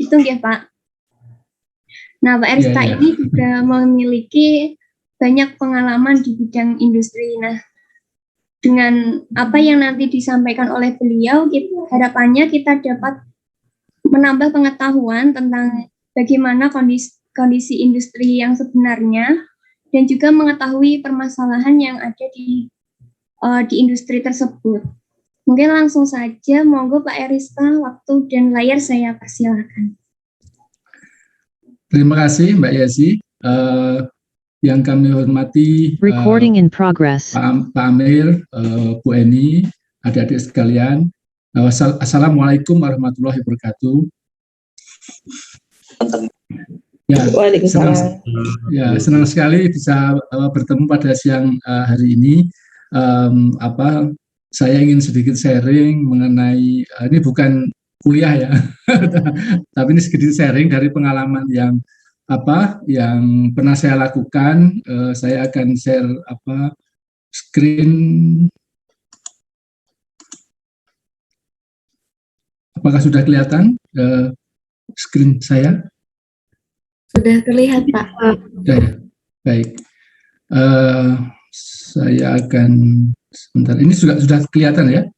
Itu ya Pak. Nah, Pak Erista ini juga memiliki banyak pengalaman di bidang industri. Nah, dengan apa yang nanti disampaikan oleh beliau, harapannya kita dapat menambah pengetahuan tentang bagaimana kondisi industri yang sebenarnya, dan juga mengetahui permasalahan yang ada di industri tersebut. Mungkin langsung saja, monggo Pak Erista, waktu dan layar saya persilakan. Terima kasih Mbak Yasi. Yang kami hormati Recording in progress. Pak Amir, Bu Eni, adik-adik sekalian. Assalamualaikum warahmatullahi wabarakatuh. Ya, senang sekali bisa bertemu pada siang hari ini. Saya ingin sedikit sharing mengenai ini bukan kuliah ya, tapi ini sedikit sharing dari pengalaman yang pernah saya lakukan. Saya akan share screen. Apakah sudah kelihatan screen saya? Sudah terlihat Pak. Ya, baik. Saya akan sebentar. Ini sudah kelihatan ya?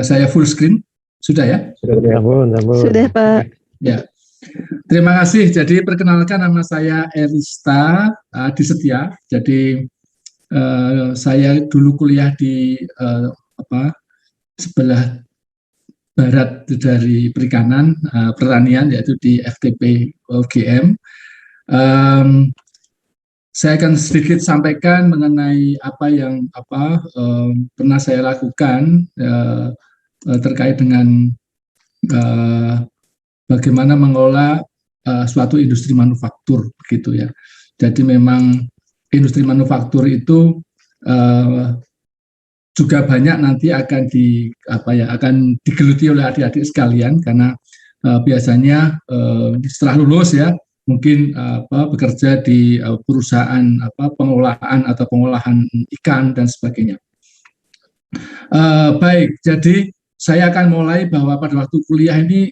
Saya full screen, sudah ya? Sudah Pak. Ya, terima kasih. Jadi perkenalkan, nama saya Erista Adisetia. Jadi saya dulu kuliah di sebelah barat dari perikanan, pertanian, yaitu di FTP UGM. Saya akan sedikit sampaikan mengenai apa yang pernah saya lakukan terkait dengan bagaimana mengelola suatu industri manufaktur, begitu ya. Jadi memang industri manufaktur itu juga banyak nanti akan digeluti oleh adik-adik sekalian, karena biasanya setelah lulus ya mungkin bekerja di perusahaan pengolahan atau pengolahan ikan dan sebagainya. Baik, jadi saya akan mulai bahwa pada waktu kuliah ini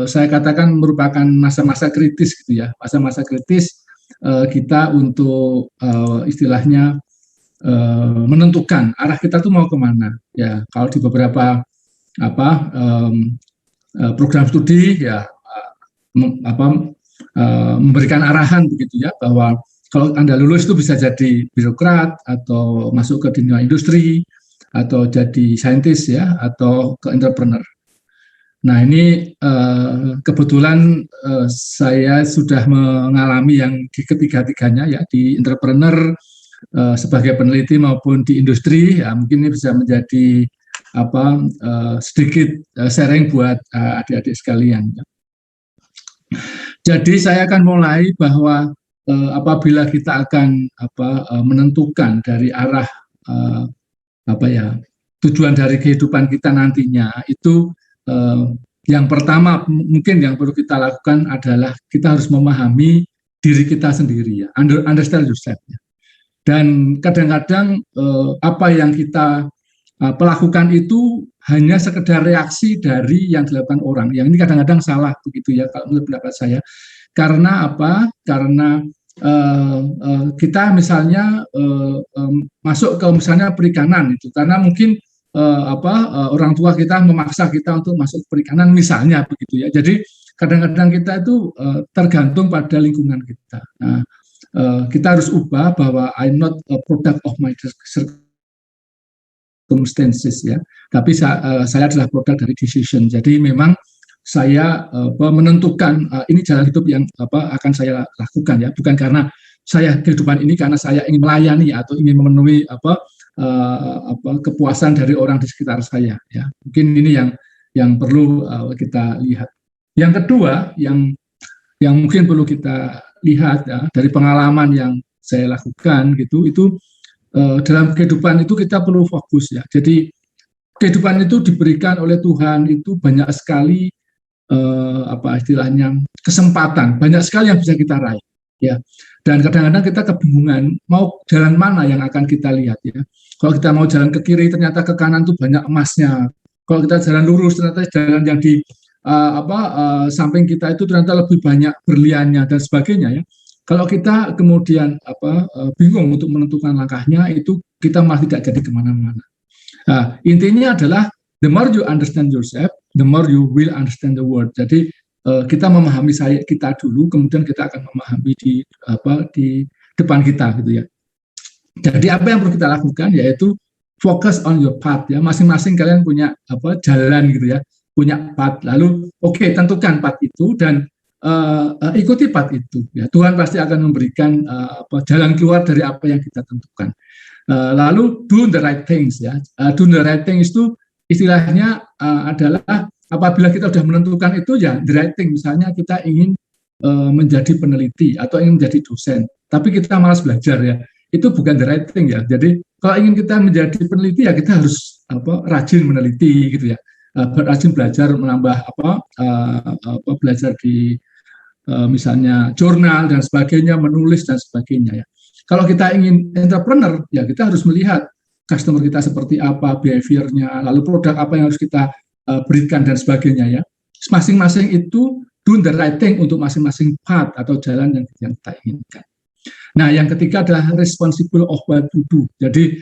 saya katakan merupakan masa-masa kritis gitu ya, masa-masa kritis kita untuk istilahnya menentukan arah kita tuh mau kemana ya. Kalau di beberapa program studi ya memberikan arahan begitu ya, bahwa kalau Anda lulus itu bisa jadi birokrat atau masuk ke dunia industri atau jadi saintis ya, atau ke entrepreneur. Nah ini kebetulan saya sudah mengalami yang di ketiga-tiganya ya, di entrepreneur, sebagai peneliti maupun di industri ya. Mungkin ini bisa menjadi sedikit sharing buat adik-adik sekalian ya. Jadi saya akan mulai bahwa apabila kita akan menentukan dari arah tujuan dari kehidupan kita nantinya, itu yang pertama mungkin yang perlu kita lakukan adalah kita harus memahami diri kita sendiri ya, understand yourself ya. Dan kadang-kadang apa yang kita pelakukan itu hanya sekedar reaksi dari yang dilakukan orang. Yang ini kadang-kadang salah begitu ya, kalau menurut pendapat saya. Karena apa? Karena kita misalnya masuk ke misalnya perikanan itu karena mungkin orang tua kita memaksa kita untuk masuk ke perikanan misalnya begitu ya. Jadi kadang-kadang kita itu tergantung pada lingkungan kita. Nah, kita harus ubah bahwa I'm not a product of my circumstances ya, tapi saya adalah produk dari decision. Jadi memang saya menentukan ini jalan hidup yang akan saya lakukan ya, bukan karena saya kehidupan ini karena saya ingin melayani atau ingin memenuhi kepuasan dari orang di sekitar saya ya. Mungkin ini yang perlu kita lihat. Yang kedua yang mungkin perlu kita lihat ya, dari pengalaman yang saya lakukan gitu, itu dalam kehidupan itu kita perlu fokus ya. Jadi kehidupan itu diberikan oleh Tuhan itu banyak sekali istilahnya kesempatan, banyak sekali yang bisa kita raih ya. Dan kadang-kadang kita kebingungan mau jalan mana yang akan kita lihat ya. Kalau kita mau jalan ke kiri ternyata ke kanan tuh banyak emasnya. Kalau kita jalan lurus ternyata jalan yang di samping kita itu ternyata lebih banyak berliannya dan sebagainya ya. Kalau kita kemudian bingung untuk menentukan langkahnya, itu kita malah tidak jadi kemana-mana. Nah, intinya adalah the more you understand yourself, the more you will understand the world. Jadi kita memahami kita dulu, kemudian kita akan memahami di depan kita gitu ya. Jadi apa yang perlu kita lakukan yaitu focus on your path ya. Masing-masing kalian punya jalan gitu ya, punya path. Lalu tentukan path itu dan ikuti path itu ya. Tuhan pasti akan memberikan jalan keluar dari apa yang kita tentukan. Lalu do the right things ya. Do the right things itu istilahnya adalah apabila kita sudah menentukan itu ya the right thing. Misalnya kita ingin menjadi peneliti atau ingin menjadi dosen, tapi kita malas belajar ya. Itu bukan the right thing ya. Jadi kalau ingin kita menjadi peneliti ya kita harus rajin meneliti gitu ya. Rajin belajar, menambah belajar di misalnya jurnal dan sebagainya, menulis dan sebagainya ya. Kalau kita ingin entrepreneur ya kita harus melihat customer kita seperti apa, behaviornya, lalu produk apa yang harus kita berikan dan sebagainya ya. Masing-masing itu do the right thing untuk masing-masing path atau jalan yang kita inginkan. Nah, yang ketiga adalah responsible of what you do. Jadi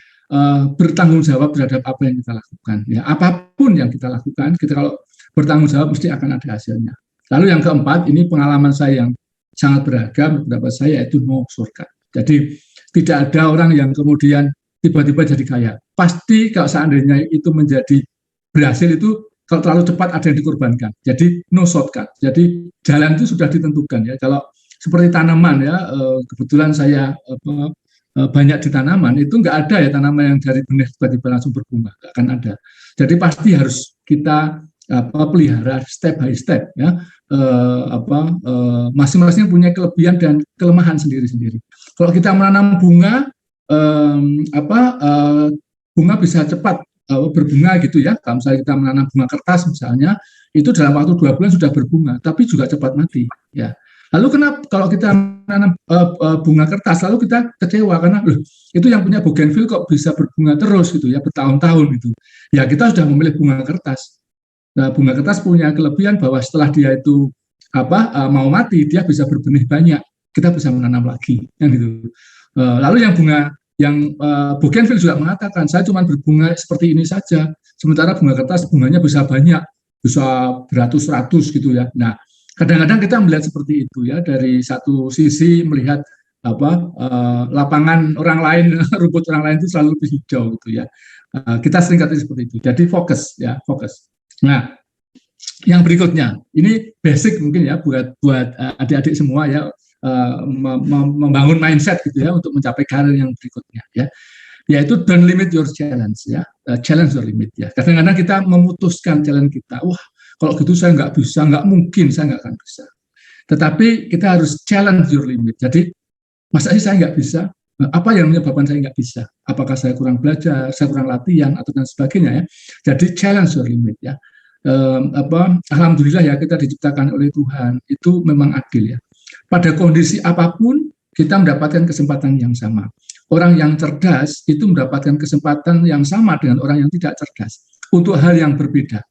bertanggung jawab terhadap apa yang kita lakukan. Ya, apapun yang kita lakukan, kita kalau bertanggung jawab mesti akan ada hasilnya. Lalu yang keempat, ini pengalaman saya yang sangat beragam, pendapat saya yaitu no shortcut. Jadi tidak ada orang yang kemudian tiba-tiba jadi kaya. Pasti kalau seandainya itu menjadi berhasil itu kalau terlalu cepat ada yang dikorbankan. Jadi no shortcut. Jadi jalan itu sudah ditentukan ya. Kalau seperti tanaman ya, kebetulan saya banyak di tanaman, itu nggak ada ya tanaman yang dari benih tiba-tiba langsung berbunga, nggak akan ada. Jadi pasti harus kita pelihara step by step ya. Masing-masing punya kelebihan dan kelemahan sendiri-sendiri. Kalau kita menanam bunga, bunga bisa cepat berbunga gitu ya. Kalau misalnya kita menanam bunga kertas misalnya, itu dalam waktu 2 bulan sudah berbunga, tapi juga cepat mati ya. Lalu kenapa kalau kita menanam bunga kertas, lalu kita kecewa karena itu yang punya bougainville kok bisa berbunga terus gitu ya, bertahun-tahun gitu. Ya kita sudah memilih bunga kertas. Nah, bunga kertas punya kelebihan bahwa setelah dia itu mau mati, dia bisa berbenih banyak. Kita bisa menanam lagi, yang gitu. Lalu yang bougainville juga mengatakan, saya cuma berbunga seperti ini saja. Sementara bunga kertas bunganya bisa banyak, bisa beratus-ratus gitu ya. Nah, kadang-kadang kita melihat seperti itu ya, dari satu sisi melihat lapangan orang lain, rumput orang lain itu selalu lebih hijau gitu ya. Kita sering katakan seperti itu. Jadi fokus ya, fokus. Nah, yang berikutnya, ini basic mungkin ya buat adik-adik semua ya, membangun mindset gitu ya untuk mencapai karir yang berikutnya ya. Yaitu don't limit your challenge ya, challenge your limit ya. Kadang-kadang kita memutuskan challenge kita, wah kalau gitu saya nggak bisa, nggak mungkin saya nggak akan bisa. Tetapi kita harus challenge your limit. Jadi masa sih saya nggak bisa? Apa yang menyebabkan saya nggak bisa? Apakah saya kurang belajar, saya kurang latihan atau dan sebagainya ya. Jadi challenge your limit ya. Alhamdulillah ya kita diciptakan oleh Tuhan itu memang adil ya. Pada kondisi apapun kita mendapatkan kesempatan yang sama. Orang yang cerdas itu mendapatkan kesempatan yang sama dengan orang yang tidak cerdas untuk hal yang berbeda.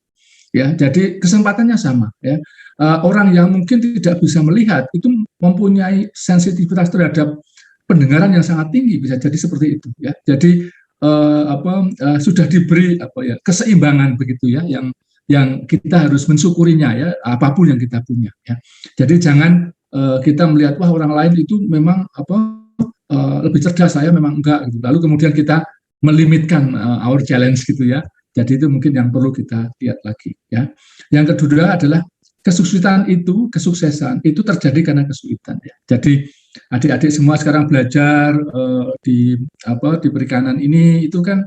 Ya, jadi kesempatannya sama. Ya. Orang yang mungkin tidak bisa melihat itu mempunyai sensitivitas terhadap pendengaran yang sangat tinggi, bisa jadi seperti itu. Ya. Jadi sudah diberi keseimbangan begitu ya, yang kita harus mensyukurinya ya, apapun yang kita punya. Ya. Jadi jangan kita melihat wah orang lain itu memang lebih cerdas, saya memang enggak. Gitu. Lalu kemudian kita melimitkan our challenge gitu ya. Jadi itu mungkin yang perlu kita lihat lagi ya. Yang kedua adalah kesuksesan itu terjadi karena kesulitan ya. Jadi adik-adik semua sekarang belajar di perikanan ini itu kan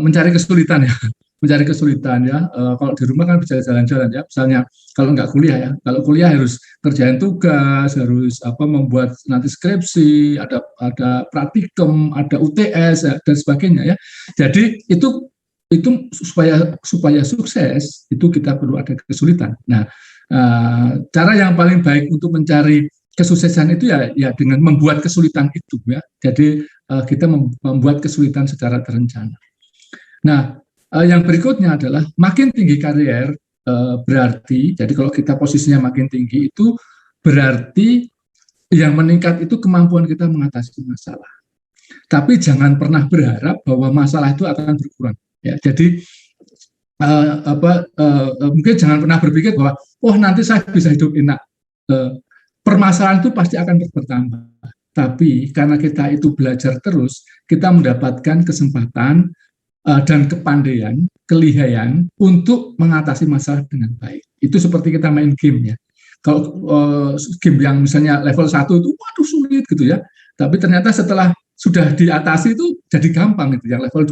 mencari kesulitan ya. Mencari kesulitan ya. Kalau di rumah kan bisa jalan-jalan ya. Misalnya kalau nggak kuliah ya. Kalau kuliah harus kerjain tugas, harus membuat nanti skripsi, ada praktikum, ada UTS ya, dan sebagainya ya. Jadi itu supaya sukses itu kita perlu ada kesulitan. Nah, cara yang paling baik untuk mencari kesuksesan itu ya dengan membuat kesulitan itu ya. Jadi kita membuat kesulitan secara terencana. Nah, yang berikutnya adalah makin tinggi karier berarti, jadi kalau kita posisinya makin tinggi itu berarti yang meningkat itu kemampuan kita mengatasi masalah. Tapi jangan pernah berharap bahwa masalah itu akan berkurang. Ya, jadi mungkin jangan pernah berpikir bahwa nanti saya bisa hidup enak. Permasalahan itu pasti akan bertambah. Tapi karena kita itu belajar terus, kita mendapatkan kesempatan dan kepandaian, kelihayan untuk mengatasi masalah dengan baik. Itu seperti kita main game ya. Kalau game yang misalnya level 1 itu waduh sulit gitu ya. Tapi ternyata setelah sudah diatasi itu jadi gampang gitu. Yang level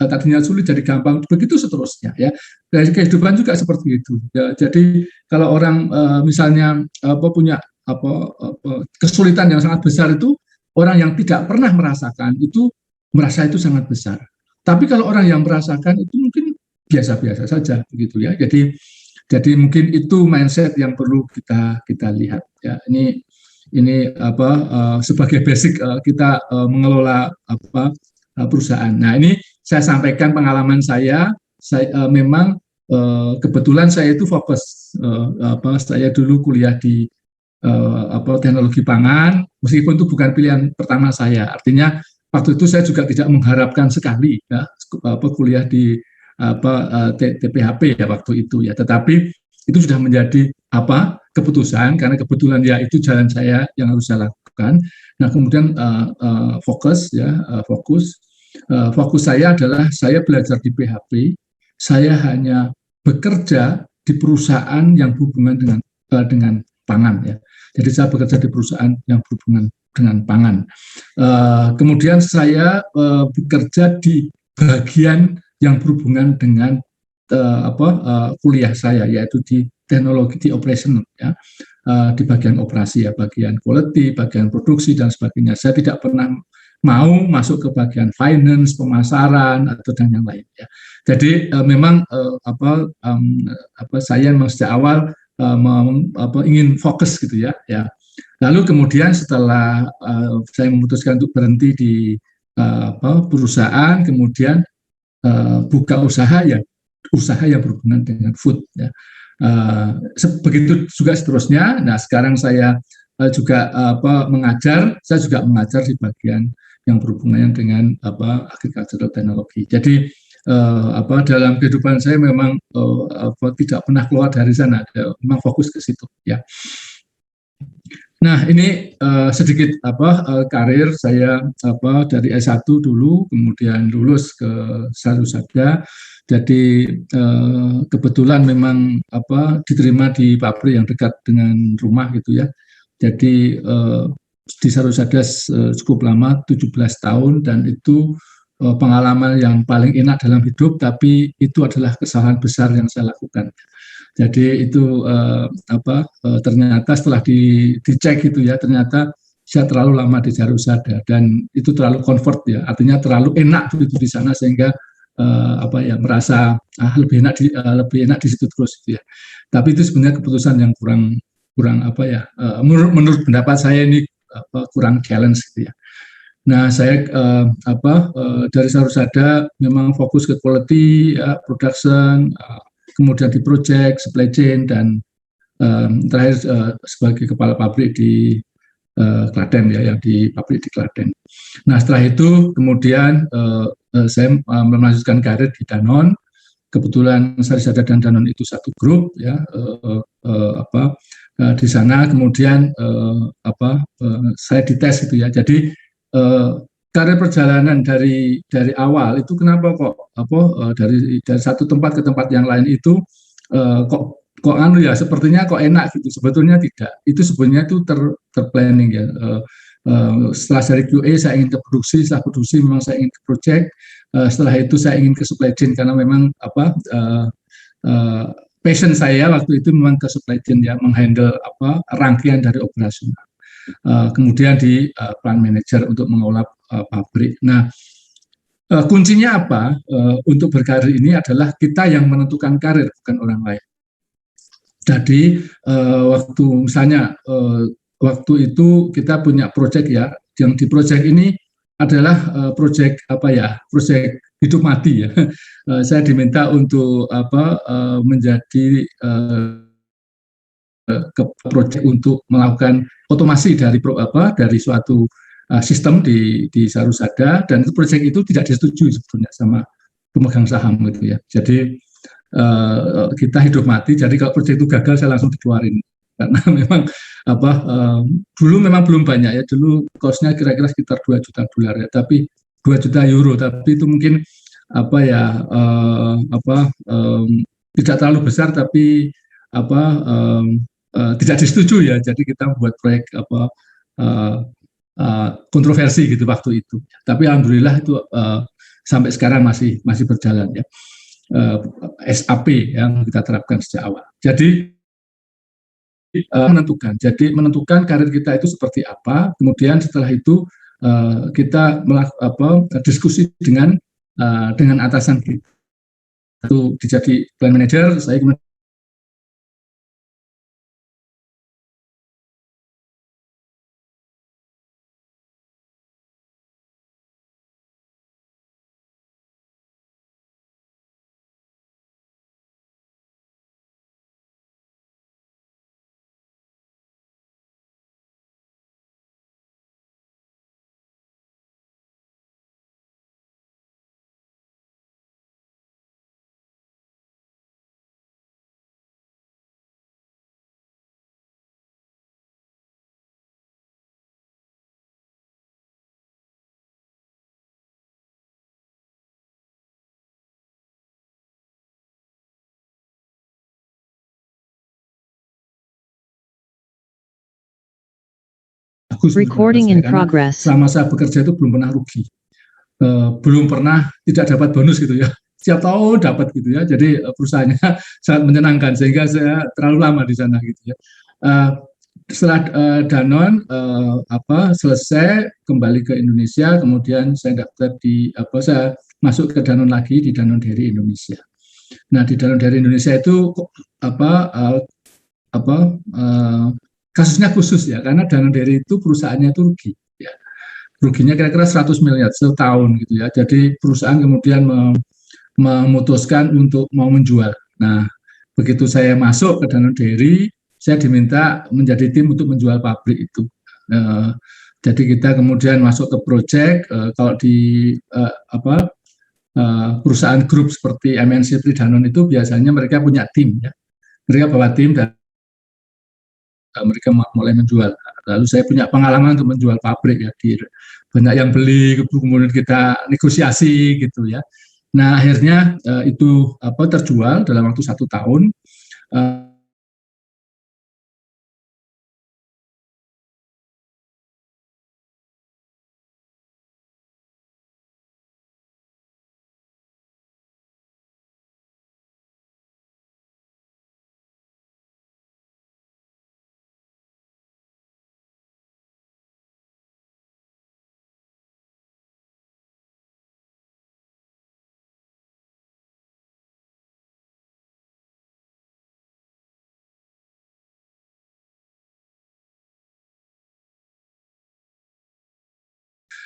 2 tadinya sulit jadi gampang, begitu seterusnya ya. Dari kehidupan juga seperti itu. Ya, jadi kalau orang misalnya punya kesulitan yang sangat besar itu, orang yang tidak pernah merasakan itu merasa itu sangat besar. Tapi kalau orang yang merasakan itu mungkin biasa-biasa saja begitu ya. Jadi mungkin itu mindset yang perlu kita lihat ya. Ini sebagai basic kita mengelola perusahaan. Nah, ini saya sampaikan pengalaman saya memang kebetulan saya itu fokus saya dulu kuliah di teknologi pangan, meskipun itu bukan pilihan pertama saya. Artinya waktu itu saya juga tidak mengharapkan sekali ya kuliah di TPHP ya waktu itu ya. Tetapi itu sudah menjadi keputusan karena kebetulan ya itu jalan saya yang harus saya lakukan. Nah, kemudian fokus saya adalah saya belajar di PHP. Saya hanya bekerja di perusahaan yang berhubungan dengan pangan ya. Jadi saya bekerja di perusahaan yang berhubungan dengan pangan. Kemudian saya bekerja di bagian yang berhubungan dengan kuliah saya, yaitu di teknologi di operation ya, di bagian operasi ya, bagian quality, bagian produksi dan sebagainya. Saya tidak pernah mau masuk ke bagian finance, pemasaran atau dan yang lain ya. Jadi memang saya memang sejak awal ingin fokus gitu ya. Lalu kemudian setelah saya memutuskan untuk berhenti di perusahaan, kemudian buka usaha yang berhubungan dengan food ya. Begitu juga seterusnya. Nah, sekarang saya juga mengajar. Saya juga mengajar di bagian yang berhubungan dengan agricultural technology. Jadi dalam kehidupan saya memang tidak pernah keluar dari sana, memang fokus ke situ ya. Nah, ini sedikit karir saya dari S1 dulu, kemudian lulus ke Sarusada. Jadi kebetulan memang diterima di pabrik yang dekat dengan rumah gitu ya. Jadi di Sarusada cukup lama, 17 tahun, dan itu pengalaman yang paling enak dalam hidup, tapi itu adalah kesalahan besar yang saya lakukan. Jadi itu ternyata setelah dicek gitu ya, ternyata saya terlalu lama di Sarusada dan itu terlalu comfort ya, artinya terlalu enak begitu di sana sehingga merasa lebih enak di situ terus gitu ya. Tapi itu sebenarnya keputusan yang kurang menurut pendapat saya ini kurang challenge gitu ya. Nah, saya dari Sarusada memang fokus ke quality, production, kemudian di project, supply chain, dan terakhir sebagai kepala pabrik di Klaten ya, yang di pabrik di Klaten. Nah, setelah itu kemudian saya melanjutkan karir di Danone. Kebetulan Sarusada dan Danone itu satu grup ya. Di sana kemudian saya dites gitu ya. Jadi karir perjalanan dari awal itu kenapa kok dari satu tempat ke tempat yang lain itu kok sepertinya kok enak gitu. Sebetulnya tidak. Itu sebenarnya itu terplanning ya. Setelah dari QA saya ingin ke produksi, setelah produksi memang saya ingin ke project, setelah itu saya ingin ke supply chain karena memang passion saya waktu itu memang ke supply chain ya, menghandle rangkaian dari operasional. Kemudian di plant manager untuk mengolah pabrik. Nah, kuncinya apa untuk berkarir ini adalah kita yang menentukan karir, bukan orang lain. Jadi waktu misalnya waktu itu kita punya proyek ya, yang di proyek ini adalah proyek hidup mati ya. Saya diminta untuk menjadi ke proyek untuk melakukan otomasi dari suatu sistem di Sarusada, dan itu proyek itu tidak disetujui sebetulnya sama pemegang saham gitu ya. Jadi kita hidup mati. Jadi kalau proyek itu gagal saya langsung dikeluarin karena memang dulu memang belum banyak ya. Dulu cost-nya kira-kira sekitar 2 juta dolar ya, tapi 2 juta euro, tapi itu mungkin tidak terlalu besar, tapi tidak disetujui ya. Jadi kita buat proyek kontroversi gitu waktu itu. Tapi alhamdulillah itu sampai sekarang masih berjalan ya. SAP yang kita terapkan sejak awal. Jadi menentukan karir kita itu seperti apa. Kemudian setelah itu kita diskusi dengan atasan kita. Itu jadi plan manager, saya kemudian Recording in progress. Selama saya bekerja itu belum pernah rugi, belum pernah tidak dapat bonus gitu ya. Setiap tahun dapat gitu ya. Jadi perusahaannya sangat menyenangkan sehingga saya terlalu lama di sana gitu ya. Setelah Danone selesai kembali ke Indonesia, kemudian saya daftar saya masuk ke Danone lagi di Danone Dairy Indonesia. Nah di Danone Dairy Indonesia itu kasusnya khusus ya, karena Danone Dairy itu perusahaannya itu rugi ya. Ruginya kira-kira 100 miliar setahun gitu ya. Jadi perusahaan kemudian memutuskan untuk mau menjual. Nah, begitu saya masuk ke Danone Dairy, saya diminta menjadi tim untuk menjual pabrik itu. Jadi kita kemudian masuk ke proyek. Kalau di perusahaan grup seperti MNC seperti Danone itu biasanya mereka punya tim ya. Mereka bawa tim dan mereka mulai menjual. Lalu saya punya pengalaman untuk menjual pabrik ya, banyak yang beli, kemudian kita negosiasi gitu ya. Nah akhirnya itu terjual dalam waktu 1 tahun.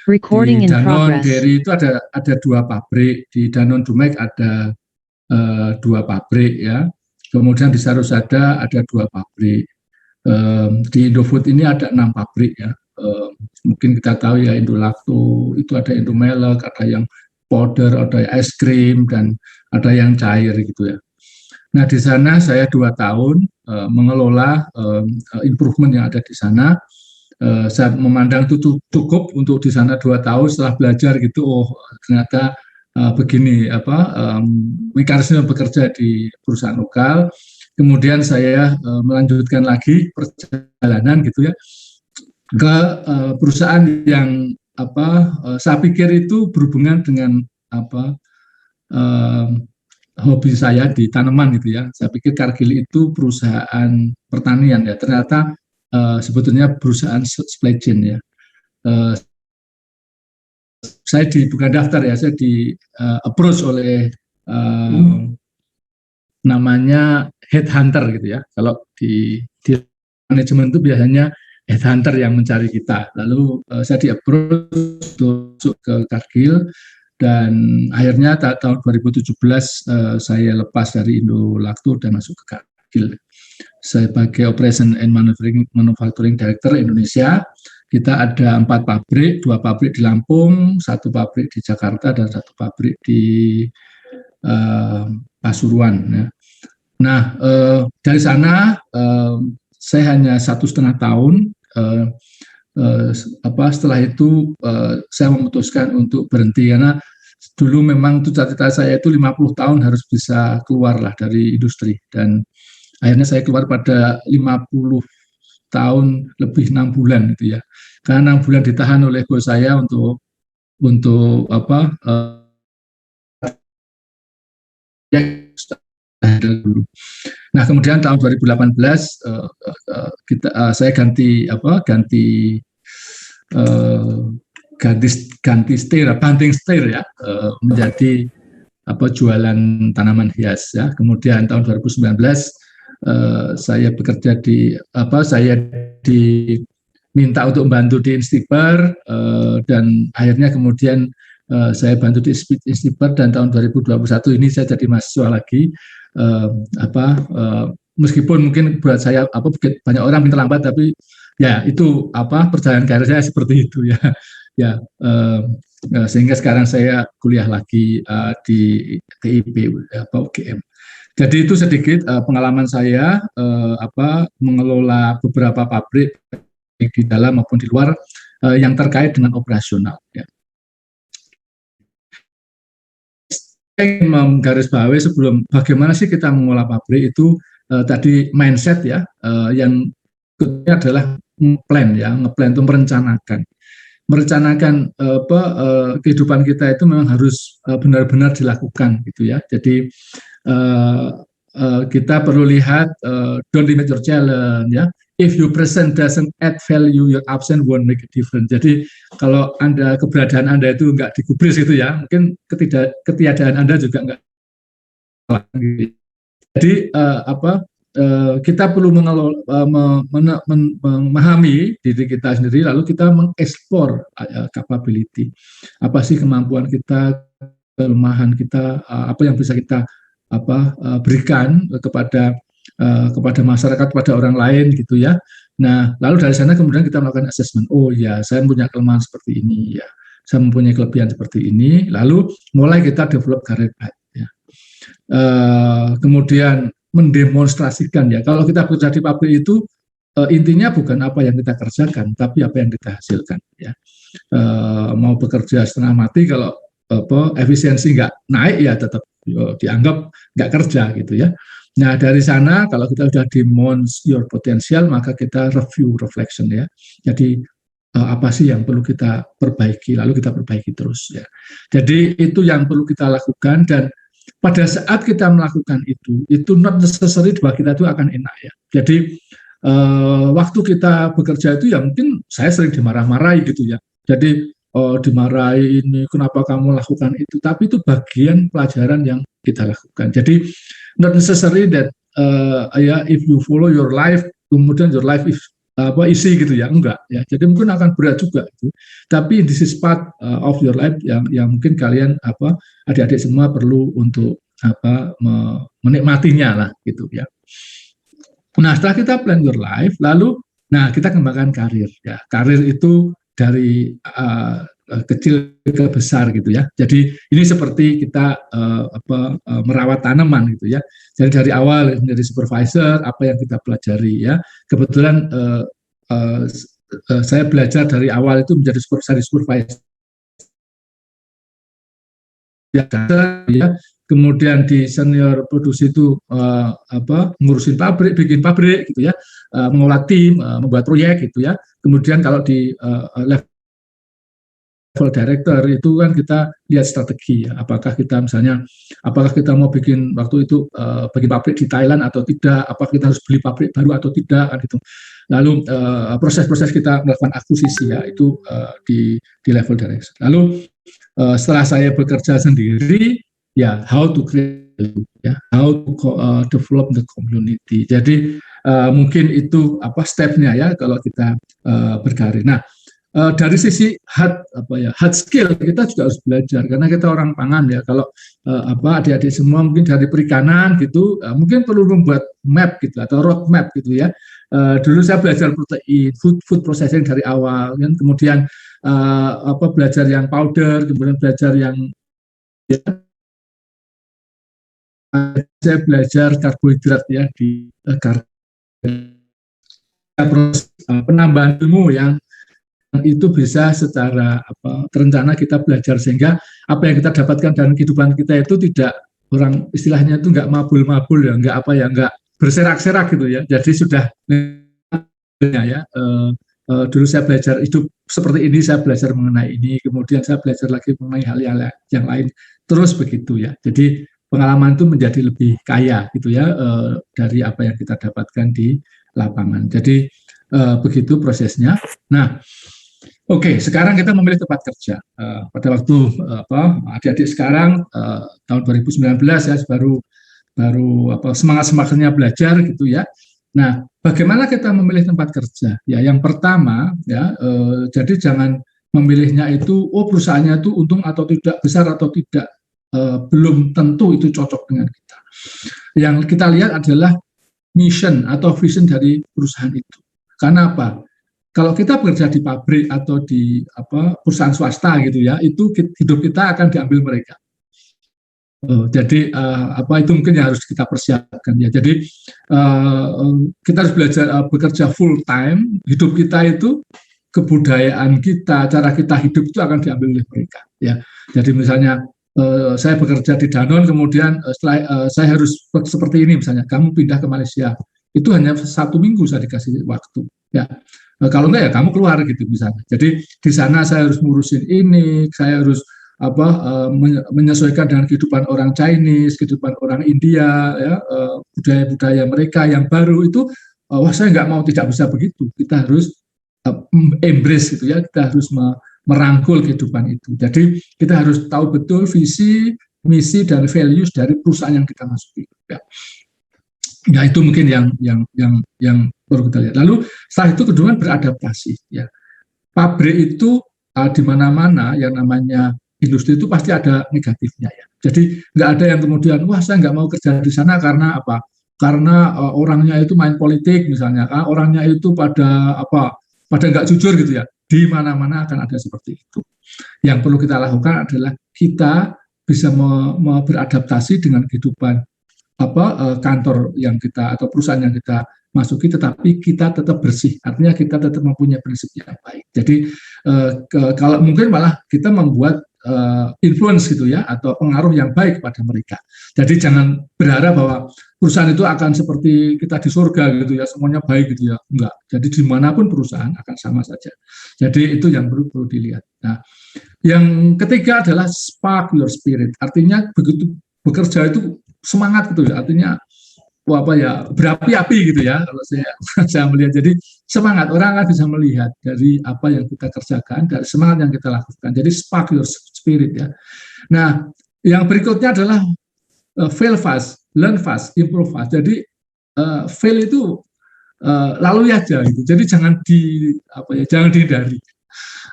Recording in Danone progress. Dairy itu ada 2 pabrik, di Danone Dumek ada 2 pabrik ya. Kemudian di Sarusada ada 2 pabrik. Di Indofood ini ada 6 pabrik ya. Mungkin kita tahu ya, Indolacto itu ada Indomelek, ada yang powder, ada es krim, dan ada yang cair gitu ya. Nah di sana saya 2 tahun mengelola improvement yang ada di sana. Saya memandang itu cukup untuk di sana 2 tahun. Setelah belajar gitu, ternyata begini mekanisme bekerja di perusahaan lokal. Kemudian saya melanjutkan lagi perjalanan gitu ya ke perusahaan yang saya pikir itu berhubungan dengan hobi saya di tanaman gitu ya. Saya pikir Cargill itu perusahaan pertanian ya, ternyata sebetulnya perusahaan supply chain ya. Saya bukan daftar ya, saya di approach oleh namanya headhunter gitu ya. Kalau di manajemen itu biasanya headhunter yang mencari kita. Lalu saya di approach untuk masuk ke Cargill, dan akhirnya tahun 2017 saya lepas dari Indolacto dan masuk ke Cargill sebagai Operation and Manufacturing Director Indonesia. Kita ada 4 pabrik, 2 pabrik di Lampung, 1 pabrik di Jakarta, dan 1 pabrik di Pasuruan. Ya. Nah, dari sana saya hanya 1,5 tahun. Setelah itu saya memutuskan untuk berhenti karena dulu memang cita-cita saya itu 50 tahun harus bisa keluar lah dari industri, dan akhirnya saya keluar pada 50 tahun lebih 6 bulan gitu ya. Karena 6 bulan ditahan oleh bos saya untuk Nah, kemudian tahun 2018 saya ganti setir, banting setir ya, menjadi jualan tanaman hias ya. Kemudian tahun 2019 saya bekerja saya diminta untuk membantu di Instiper, dan akhirnya kemudian saya bantu di Instiper, dan tahun 2021 ini saya jadi mahasiswa lagi. Meskipun mungkin buat saya banyak orang minta lambat, tapi ya itu perjalanan karir saya seperti itu ya. Ya, sehingga sekarang saya kuliah lagi di TIB UGM. Jadi itu sedikit pengalaman saya mengelola beberapa pabrik di dalam maupun di luar yang terkait dengan operasional. Ya. Saya ingin menggarisbawahi sebelum bagaimana sih kita mengolah pabrik itu, tadi mindset ya, yang kedua adalah ngeplan ya, ngeplan itu merencanakan kehidupan kita itu memang harus benar-benar dilakukan gitu ya. Jadi kita perlu lihat don't limit your challenge ya. If your present doesn't add value, your absence won't make a difference. Jadi kalau keberadaan Anda itu nggak digubris gitu ya, mungkin ketiadaan Anda juga nggak. Jadi kita perlu memahami diri kita sendiri, lalu kita mengeksplor capability. Apa sih kemampuan kita, kelemahan kita, apa yang bisa kita berikan kepada masyarakat, kepada orang lain gitu ya. Nah, lalu dari sana kemudian kita melakukan assessment. Oh ya, saya punya kelemahan seperti ini ya, saya mempunyai kelebihan seperti ini. Lalu mulai kita develop career path ya. Kemudian mendemonstrasikan ya. Kalau kita bekerja di pabrik itu intinya bukan apa yang kita kerjakan, tapi apa yang kita hasilkan ya. Mau bekerja setengah mati, kalau efisiensi nggak naik ya tetap dianggap nggak kerja gitu ya. Nah, dari sana kalau kita sudah demonstrate your potential, maka kita review, reflection ya. Jadi apa sih yang perlu kita perbaiki, lalu kita perbaiki terus ya. Jadi itu yang perlu kita lakukan, dan pada saat kita melakukan itu not necessary bahwa kita itu akan enak ya. Jadi waktu kita bekerja itu ya mungkin saya sering dimarah-marahi gitu ya. Jadi dimarahi ini, kenapa kamu lakukan itu, tapi itu bagian pelajaran yang kita lakukan. Jadi not necessary that if you follow your life, kemudian your life is easy gitu ya, enggak ya. Jadi mungkin akan berat juga gitu. Tapi this is part of your life yang mungkin kalian adik-adik semua perlu untuk menikmatinya lah gitu ya. Nah, setelah kita plan your life, lalu kita kembangkan karir ya. Karir itu dari kecil ke besar gitu ya. Jadi ini seperti kita merawat tanaman gitu ya. Jadi dari awal menjadi supervisor, apa yang kita pelajari ya. Kebetulan saya belajar dari awal itu menjadi supervisor ya. Kemudian di senior produksi itu ngurusin pabrik, bikin pabrik gitu ya, mengolah tim, membuat proyek gitu ya. Kemudian kalau di level director itu kan kita lihat strategi ya, apakah kita mau bikin waktu itu bikin pabrik di Thailand atau tidak, apakah kita harus beli pabrik baru atau tidak kan gitu. Lalu proses-proses kita melakukan akuisisi ya, itu di level director. Lalu setelah saya bekerja sendiri ya, how to create ya, how to develop the community. Jadi mungkin itu stepnya ya kalau kita berkarir. Nah, dari sisi hard skill kita juga harus belajar karena kita orang pangan ya. Kalau adik-adik semua mungkin dari perikanan gitu, mungkin perlu membuat map gitu atau road map gitu ya. Dulu saya belajar protein, food processing dari awal, kan kemudian belajar yang powder, kemudian belajar yang ya, saya belajar karbohidrat ya di penambahan ilmu yang itu bisa secara terencana kita belajar sehingga apa yang kita dapatkan dalam kehidupan kita itu tidak orang istilahnya itu nggak mabul-mabul ya, nggak berserak-serak gitu ya. Jadi sudah ya dulu saya belajar hidup seperti ini, saya belajar mengenai ini, kemudian saya belajar lagi mengenai hal-hal yang lain, terus begitu ya. Jadi pengalaman itu menjadi lebih kaya gitu ya dari apa yang kita dapatkan di lapangan. Jadi begitu prosesnya. Nah, oke, sekarang kita memilih tempat kerja. Pada waktu adik-adik sekarang tahun 2019 ya baru semangat-semangatnya belajar gitu ya. Nah, bagaimana kita memilih tempat kerja? Ya, yang pertama ya, jadi jangan memilihnya itu perusahaannya itu untung atau tidak, besar atau tidak, belum tentu itu cocok dengan kita. Yang kita lihat adalah mission atau vision dari perusahaan itu. Karena apa? Kalau kita bekerja di pabrik atau di perusahaan swasta gitu ya, itu hidup kita akan diambil mereka. Jadi itu mungkin yang harus kita persiapkan ya. Jadi kita harus belajar bekerja full time. Hidup kita itu kebudayaan kita, cara kita hidup itu akan diambil oleh mereka. Ya. Jadi misalnya saya bekerja di Danone, kemudian setelah saya harus seperti ini misalnya, kamu pindah ke Malaysia, itu hanya 1 minggu saya dikasih waktu. Ya. Kalau enggak ya kamu keluar gitu misalnya. Jadi di sana saya harus ngurusin ini, saya harus menyesuaikan dengan kehidupan orang Chinese, kehidupan orang India, ya, budaya-budaya mereka yang baru itu, saya nggak mau, tidak bisa begitu. Kita harus embrace gitu ya, kita harus merangkul kehidupan itu. Jadi kita harus tahu betul visi, misi dan values dari perusahaan yang kita masuki. Ya itu mungkin yang perlu kita lihat. Lalu setelah itu kedua beradaptasi. Ya, pabrik itu di mana-mana yang namanya industri itu pasti ada negatifnya ya. Jadi nggak ada yang kemudian saya nggak mau kerja di sana karena apa? Karena orangnya itu main politik misalnya, orangnya itu pada nggak jujur gitu ya. Di mana-mana akan ada seperti itu. Yang perlu kita lakukan adalah kita bisa beradaptasi dengan kehidupan kantor yang kita atau perusahaan yang kita masuki, tetapi kita tetap bersih. Artinya kita tetap mempunyai prinsip yang baik. Jadi kalau mungkin malah kita membuat influence gitu ya, atau pengaruh yang baik pada mereka. Jadi jangan berharap bahwa perusahaan itu akan seperti kita di surga gitu ya, semuanya baik gitu ya. Enggak. Jadi dimanapun perusahaan akan sama saja. Jadi itu yang perlu dilihat. Nah, yang ketiga adalah spark your spirit. Artinya begitu bekerja itu semangat gitu ya. Artinya berapi-api gitu ya kalau saya melihat. Jadi semangat, orang akan bisa melihat dari apa yang kita kerjakan, dari semangat yang kita lakukan. Jadi spark your spirit ya. Nah, yang berikutnya adalah fail fast, learn fast, improve fast. Jadi fail itu lalu aja gitu. Jadi jangan dihindari.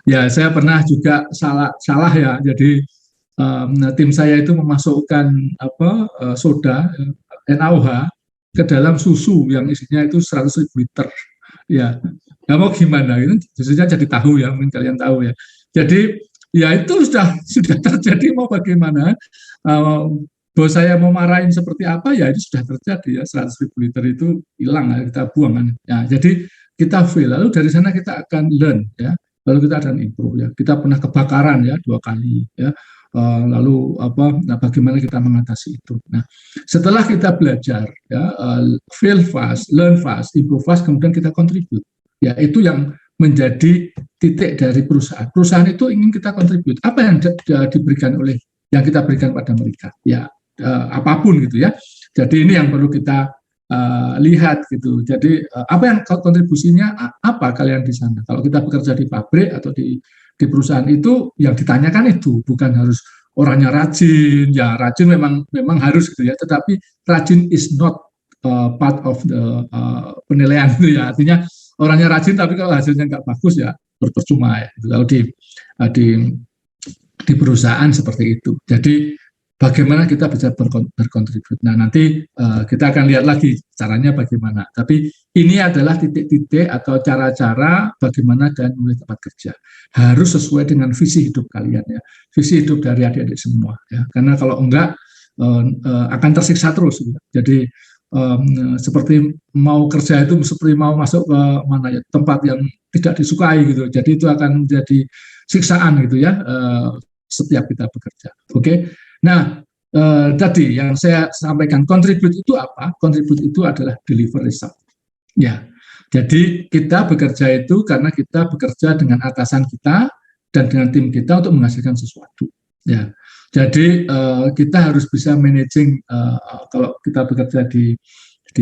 Ya, saya pernah juga salah ya. Jadi tim saya itu memasukkan soda NaOH ke dalam susu yang isinya itu 100.000 liter. Ya, nggak mau gimana itu, susunya jadi tahu ya, mungkin kalian tahu ya. Jadi ya itu sudah terjadi, mau bagaimana? Bos saya mau marahin seperti apa ya itu sudah terjadi ya, 100.000 liter itu hilang ya, kita buang kan. Ya, jadi kita fail, lalu dari sana kita akan learn ya, lalu kita akan improve ya. Kita pernah kebakaran ya 2 kali ya. Lalu bagaimana kita mengatasi itu. Nah, setelah kita belajar ya, fail fast, learn fast, improve fast, kemudian kita contribute. Ya, itu yang menjadi titik dari perusahaan. Perusahaan itu ingin kita contribute. Apa yang yang kita berikan pada mereka? Ya, apapun gitu ya. Jadi ini yang perlu kita lihat gitu. Jadi apa yang kontribusinya apa kalian di sana? Kalau kita bekerja di pabrik atau di perusahaan itu yang ditanyakan itu bukan harus orangnya rajin, ya rajin memang harus gitu ya, tetapi rajin is not part of the penilaian itu ya, artinya orangnya rajin tapi kalau hasilnya nggak bagus ya percuma ya. Kalau di perusahaan seperti itu. Jadi bagaimana kita bisa berkontribut. Nah, nanti kita akan lihat lagi caranya bagaimana. Tapi ini adalah titik-titik atau cara-cara bagaimana kalian memilih tempat kerja. Harus sesuai dengan visi hidup kalian ya. Visi hidup dari adik-adik semua ya. Karena kalau enggak akan tersiksa terus. Jadi seperti mau kerja itu seperti mau masuk ke mana ya, tempat yang tidak disukai gitu. Jadi itu akan menjadi siksaan gitu ya setiap kita bekerja. Oke. Nah, tadi yang saya sampaikan contribute itu apa? Contribute itu adalah deliver result. Ya. Jadi kita bekerja itu karena kita bekerja dengan atasan kita dan dengan tim kita untuk menghasilkan sesuatu. Ya. Jadi kita harus bisa managing kalau kita bekerja di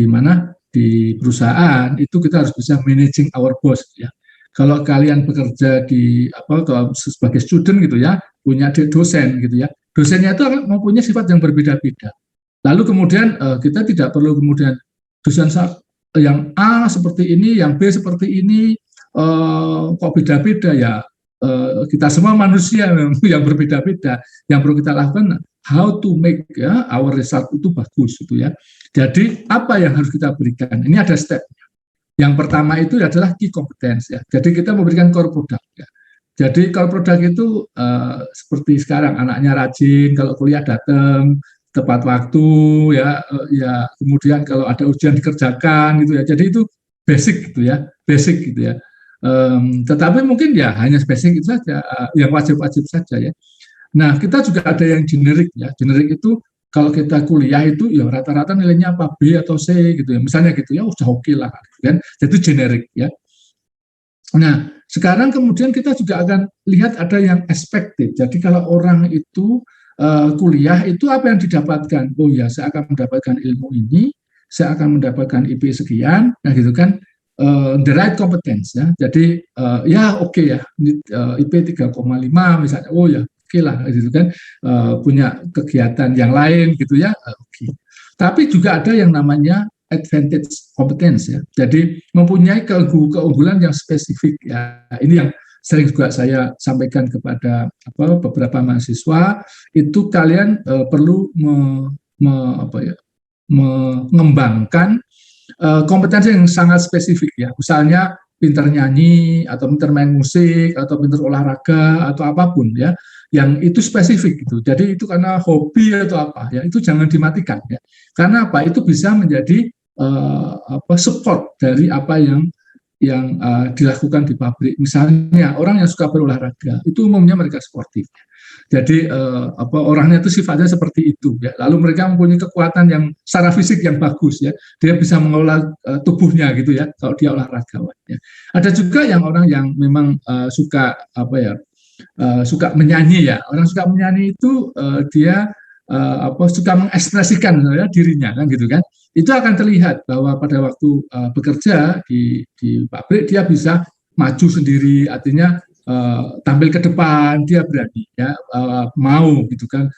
mana di perusahaan itu kita harus bisa managing our boss ya. Kalau kalian bekerja kalau sebagai student gitu ya, punya dosen gitu ya, dosennya itu mempunyai sifat yang berbeda-beda. Lalu kemudian kita tidak perlu kemudian dosen yang A seperti ini, yang B seperti ini, kok beda-beda ya. Kita semua manusia yang berbeda-beda. Yang perlu kita lakukan how to make ya our result itu bagus gitu ya. Jadi apa yang harus kita berikan? Ini ada step. Yang pertama itu adalah key competence ya. Jadi kita memberikan core product ya. Jadi core product itu seperti sekarang anaknya rajin, kalau kuliah datang tepat waktu ya, ya kemudian kalau ada ujian dikerjakan gitu ya. Jadi itu basic gitu ya, basic gitu ya. Tetapi mungkin ya hanya basic itu saja, yang wajib-wajib saja ya. Nah kita juga ada yang generik ya. Generik itu kalau kita kuliah itu ya rata-rata nilainya apa B atau C gitu ya. Misalnya gitu ya, udah oke lah gitu kan. Jadi generik ya. Nah sekarang kemudian kita juga akan lihat ada yang expected. Jadi kalau orang itu kuliah itu apa yang didapatkan? Oh ya saya akan mendapatkan ilmu ini, saya akan mendapatkan IP sekian, nah gitu kan. The right competence ya. Jadi ya oke ya, IP 3,5 misalnya. Oh ya, oke lah gitu kan. Punya kegiatan yang lain gitu ya. Oke. Tapi juga ada yang namanya advantage competence ya. Jadi mempunyai keunggulan yang spesifik ya. Ini yang sering juga saya sampaikan kepada beberapa mahasiswa, itu kalian perlu mengembangkan kompetensi yang sangat spesifik ya, misalnya pintar nyanyi atau pintar main musik atau pintar olahraga atau apapun ya, yang itu spesifik gitu. Jadi itu karena hobi atau apa ya, itu jangan dimatikan ya, karena apa, itu bisa menjadi support dari apa yang dilakukan di pabrik. Misalnya orang yang suka berolahraga itu umumnya mereka sportif. Jadi orangnya itu sifatnya seperti itu ya. Lalu mereka mempunyai kekuatan yang secara fisik yang bagus ya. Dia bisa mengelola tubuhnya gitu ya kalau dia olahragawan ya. Ada juga yang orang yang memang suka suka menyanyi ya. Orang suka menyanyi itu dia suka mengekspresikan ya, dirinya kan gitu kan. Itu akan terlihat bahwa pada waktu bekerja di pabrik dia bisa maju sendiri, artinya tampil ke depan, dia berani ya, mau gitu kan,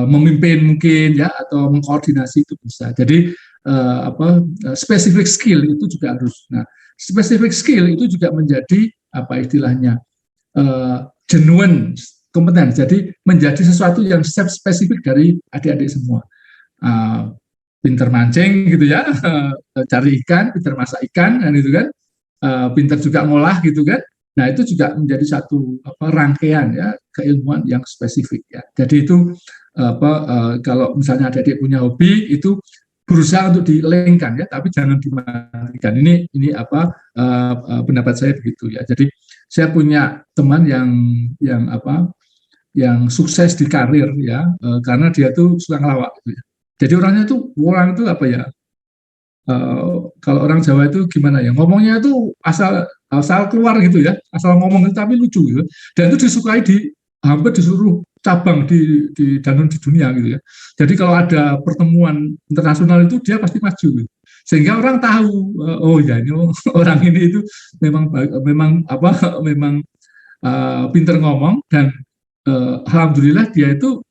memimpin mungkin ya, atau mengkoordinasi itu bisa. Jadi specific skill itu juga harus. Nah, specific skill itu juga menjadi apa istilahnya genuine kompeten. Jadi menjadi sesuatu yang spesifik dari adik-adik semua. Pinter mancing gitu ya, cari ikan, pinter masak ikan, dan itu kan, pinter juga ngolah gitu kan. Nah itu juga menjadi satu rangkaian ya keilmuan yang spesifik ya. Jadi itu kalau misalnya adik-adik punya hobi itu berusaha untuk dilengkan ya, tapi jangan dimatikan. Ini pendapat saya begitu ya. Jadi saya punya teman yang sukses di karir ya, karena dia tuh suka ngelawak gitu ya. Jadi orang itu apa ya? Kalau orang Jawa itu gimana ya, ngomongnya itu asal keluar gitu ya, asal ngomong tapi lucu gitu, dan itu disukai hampir di seluruh cabang di dunia gitu ya. Jadi kalau ada pertemuan internasional itu dia pasti maju gitu. Sehingga orang tahu, oh ya ini orang ini itu memang pinter ngomong, dan alhamdulillah dia itu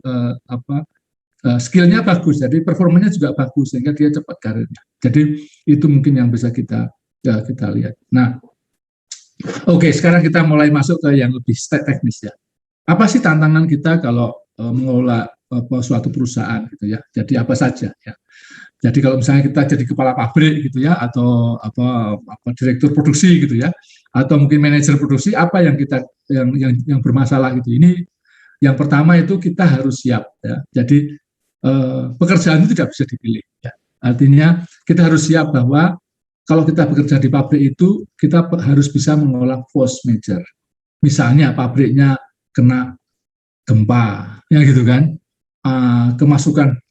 skillnya bagus, jadi performanya juga bagus sehingga dia cepat karirnya. Jadi itu mungkin yang bisa kita lihat. Nah, Oke, sekarang kita mulai masuk ke yang lebih teknis ya. Apa sih tantangan kita kalau mengelola suatu perusahaan gitu ya? Jadi apa saja ya? Jadi kalau misalnya kita jadi kepala pabrik gitu ya, atau direktur produksi gitu ya, atau mungkin manajer produksi, apa yang kita yang bermasalah gitu. Ini yang pertama itu kita harus siap ya. Jadi pekerjaan itu tidak bisa dipilih ya. Artinya kita harus siap bahwa kalau kita bekerja di pabrik itu kita harus bisa mengolah force major. Misalnya pabriknya kena gempa, ya gitu kan, kemasukan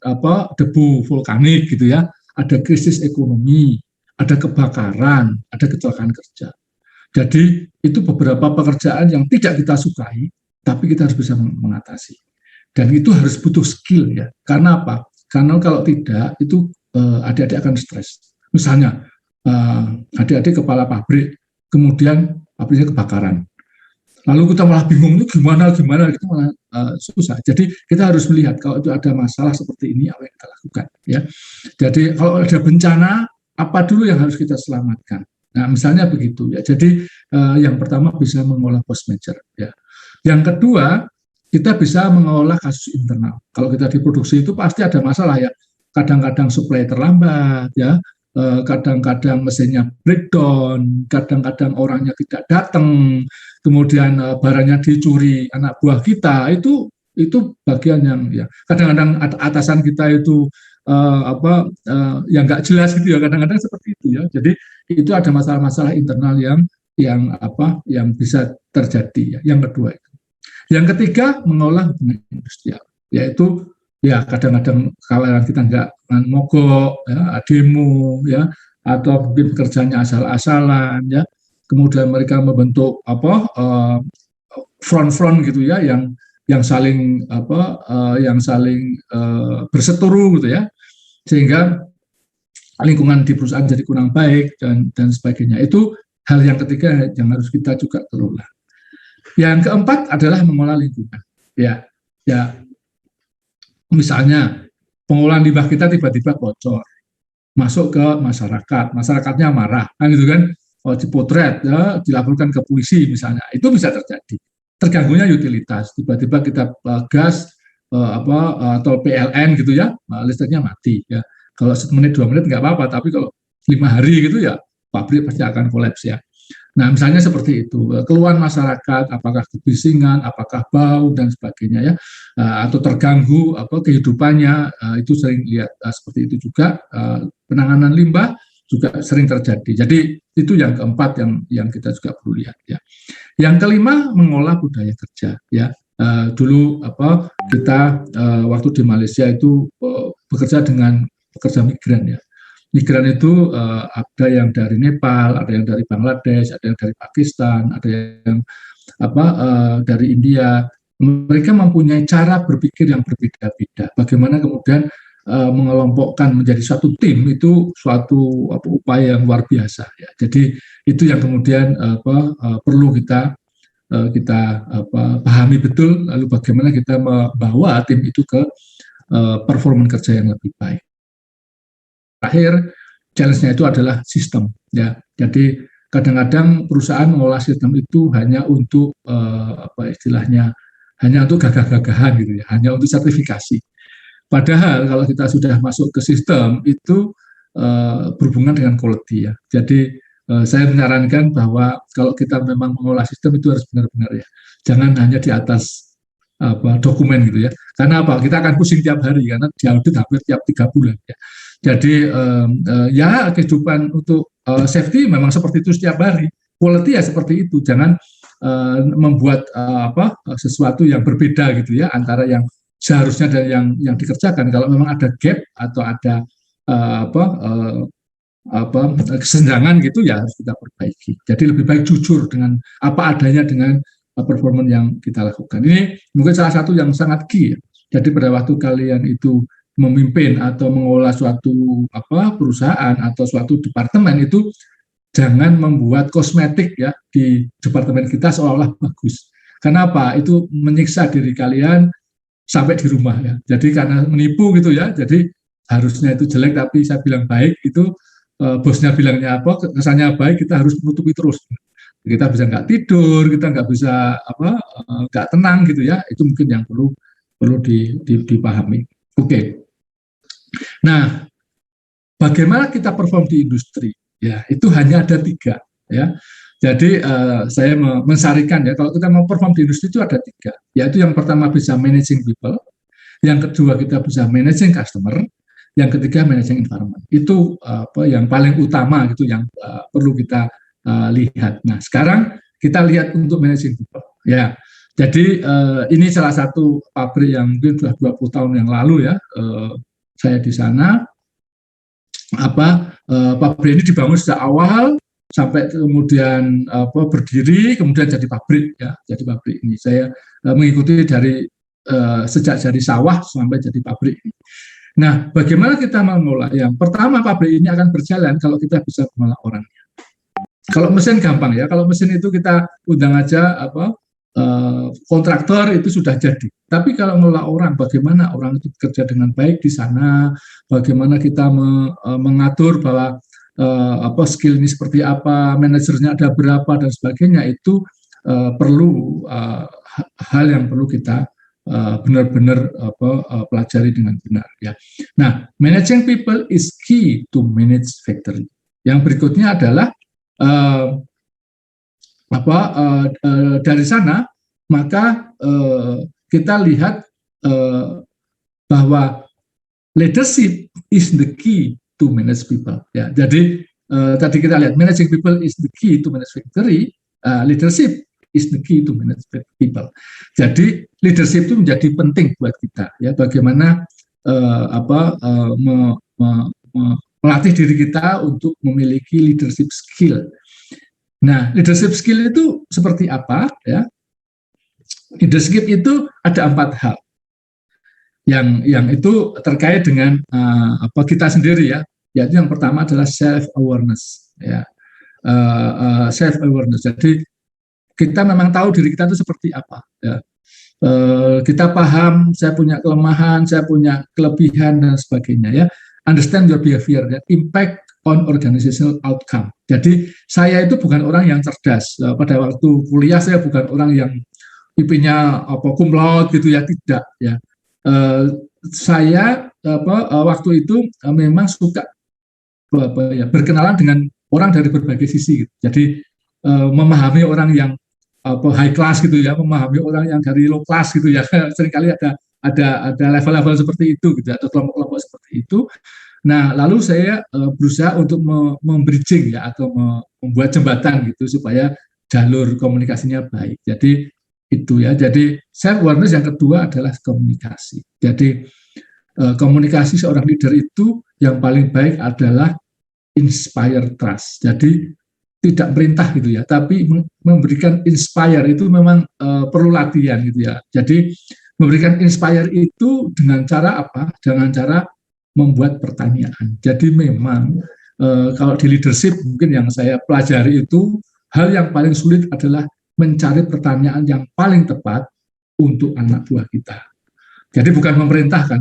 debu vulkanik gitu ya, ada krisis ekonomi, ada kebakaran, ada kecelakaan kerja. Jadi itu beberapa pekerjaan yang tidak kita sukai, tapi kita harus bisa mengatasi. Dan itu harus butuh skill ya. Karena apa? Karena kalau tidak itu adik-adik akan stres. Misalnya adik-adik kepala pabrik, kemudian pabriknya kebakaran. Lalu kita malah bingung itu gimana itu malah susah. Jadi kita harus melihat kalau itu ada masalah seperti ini apa yang kita lakukan ya. Jadi kalau ada bencana apa dulu yang harus kita selamatkan. Nah misalnya begitu ya. Jadi yang pertama bisa mengolah post major ya. Yang kedua kita bisa mengolah kasus internal. Kalau kita di produksi itu pasti ada masalah ya. Kadang-kadang supply terlambat ya. Kadang-kadang mesinnya breakdown, kadang-kadang orangnya tidak datang, kemudian barangnya dicuri anak buah kita, itu bagian yang ya kadang-kadang atasan kita itu yang nggak jelas gitu ya, kadang-kadang seperti itu ya. Jadi itu ada masalah-masalah internal yang bisa terjadi ya. Yang kedua itu. Yang ketiga mengolah hubungan industrial, yaitu ya kadang-kadang kalau kita nggak mogok, ya, demo, ya, atau mungkin pekerjaannya asal-asalan, ya, kemudian mereka membentuk front-front gitu ya, yang saling berseteru gitu ya, sehingga lingkungan di perusahaan jadi kurang baik dan sebagainya. Itu hal yang ketiga yang harus kita juga kelola. Yang keempat adalah mengolah lingkungan, ya. Misalnya pengolahan limbah kita tiba-tiba bocor, masuk ke masyarakatnya marah, kan gitu kan, dipotret, ya, dilaporkan ke polisi misalnya, itu bisa terjadi. Terganggunya utilitas, tiba-tiba kita gas atau PLN gitu ya, listriknya mati ya. Kalau 1 menit 2 menit nggak apa-apa, tapi kalau 5 hari gitu ya, pabrik pasti akan kolaps ya. Nah, misalnya seperti itu, keluhan masyarakat, apakah kebisingan, apakah bau dan sebagainya ya, atau terganggu kehidupannya, itu sering lihat seperti itu juga. Penanganan limbah juga sering terjadi. Jadi itu yang keempat yang kita juga perlu lihat ya. Yang kelima mengolah budaya kerja ya. Dulu kita waktu di Malaysia itu bekerja dengan pekerja migran ya. Migran itu ada yang dari Nepal, ada yang dari Bangladesh, ada yang dari Pakistan, ada yang dari India. Mereka mempunyai cara berpikir yang berbeda-beda. Bagaimana kemudian mengelompokkan menjadi suatu tim itu suatu upaya yang luar biasa. Ya. Jadi itu yang kemudian perlu kita pahami betul. Lalu bagaimana kita membawa tim itu ke performa kerja yang lebih baik. Terakhir, challenge-nya itu adalah sistem. Ya, jadi kadang-kadang perusahaan mengolah sistem itu hanya untuk hanya untuk gagah-gagahan gitu ya, hanya untuk sertifikasi. Padahal kalau kita sudah masuk ke sistem itu berhubungan dengan quality ya. Jadi saya menyarankan bahwa kalau kita memang mengolah sistem itu harus benar-benar ya, jangan hanya di atas dokumen gitu ya. Karena apa? Kita akan pusing tiap hari karena diaudit hampir tiap 3 bulan ya. Jadi ya kehidupan untuk safety memang seperti itu setiap hari. Quality ya seperti itu. Jangan membuat sesuatu yang berbeda gitu ya antara yang seharusnya dan yang dikerjakan. Kalau memang ada gap atau ada kesenjangan gitu ya harus kita perbaiki. Jadi lebih baik jujur dengan apa adanya dengan performa yang kita lakukan. Ini mungkin salah satu yang sangat key. Jadi pada waktu kalian itu memimpin atau mengolah suatu perusahaan atau suatu departemen itu jangan membuat kosmetik ya di departemen kita seolah-olah bagus. Kenapa? Itu menyiksa diri kalian sampai di rumah ya. Jadi karena menipu gitu ya. Jadi harusnya itu jelek tapi saya bilang baik, itu bosnya bilangnya kesannya baik, kita harus menutupi terus. kita bisa nggak tidur, kita nggak bisa nggak tenang gitu ya. Itu mungkin yang perlu dipahami. Oke. Nah, bagaimana kita perform di industri? Ya, itu hanya ada 3 ya. Jadi saya mensarikan ya, kalau kita mau perform di industri itu ada 3, yaitu yang pertama bisa managing people, yang kedua kita bisa managing customer, yang ketiga managing environment. Itu yang paling utama gitu yang perlu kita lihat. Nah, sekarang kita lihat untuk managing people ya. Jadi ini salah satu pabrik yang mungkin sudah 20 tahun yang lalu ya, saya di sana. Pabrik ini dibangun sejak awal sampai kemudian berdiri, kemudian jadi pabrik ya. Jadi pabrik ini saya mengikuti dari sejak dari sawah sampai jadi pabrik ini. Nah, bagaimana kita mengelola? Yang pertama, pabrik ini akan berjalan kalau kita bisa mengelola orangnya. Kalau mesin gampang ya, kalau mesin itu kita undang aja kontraktor itu sudah jadi. Tapi kalau mengelola orang, bagaimana orang itu bekerja dengan baik di sana, bagaimana kita mengatur bahwa skill ini seperti apa, manajernya ada berapa dan sebagainya, itu perlu hal yang perlu kita benar-benar pelajari dengan benar ya. Nah, managing people is key to manage factory. Yang berikutnya adalah dari sana maka kita lihat bahwa leadership is the key to manage people ya. Jadi tadi kita lihat managing people is the key to manage factory, leadership is the key to manage people. Jadi leadership itu menjadi penting buat kita ya, bagaimana melatih diri kita untuk memiliki leadership skill. Nah, leadership skill itu seperti apa ya? Leadership itu ada 4 hal yang itu terkait dengan kita sendiri ya. Yaitu yang pertama adalah self awareness ya. Self awareness. Jadi kita memang tahu diri kita itu seperti apa ya. Kita paham saya punya kelemahan, saya punya kelebihan dan sebagainya ya. Understand your behavior ya. Impact on organizational outcome. Jadi saya itu bukan orang yang cerdas. Pada waktu kuliah saya bukan orang yang IP-nya cum laude gitu ya, tidak ya. Saya waktu itu memang suka berkenalan dengan orang dari berbagai sisi gitu. Jadi memahami orang yang high class gitu ya, memahami orang yang dari low class gitu ya. Seringkali ada level-level seperti itu gitu, atau kelompok-kelompok seperti itu. Nah, lalu saya berusaha untuk membridging ya, atau membuat jembatan gitu supaya jalur komunikasinya baik. Jadi itu ya. Jadi self awareness yang kedua adalah komunikasi. Jadi komunikasi seorang leader itu yang paling baik adalah inspire trust. Jadi tidak perintah gitu ya, tapi memberikan inspire itu memang perlu latihan gitu ya. Jadi memberikan inspire itu dengan cara apa? Dengan cara membuat pertanyaan. Jadi memang kalau di leadership mungkin yang saya pelajari itu hal yang paling sulit adalah mencari pertanyaan yang paling tepat untuk anak buah kita. Jadi bukan memerintahkan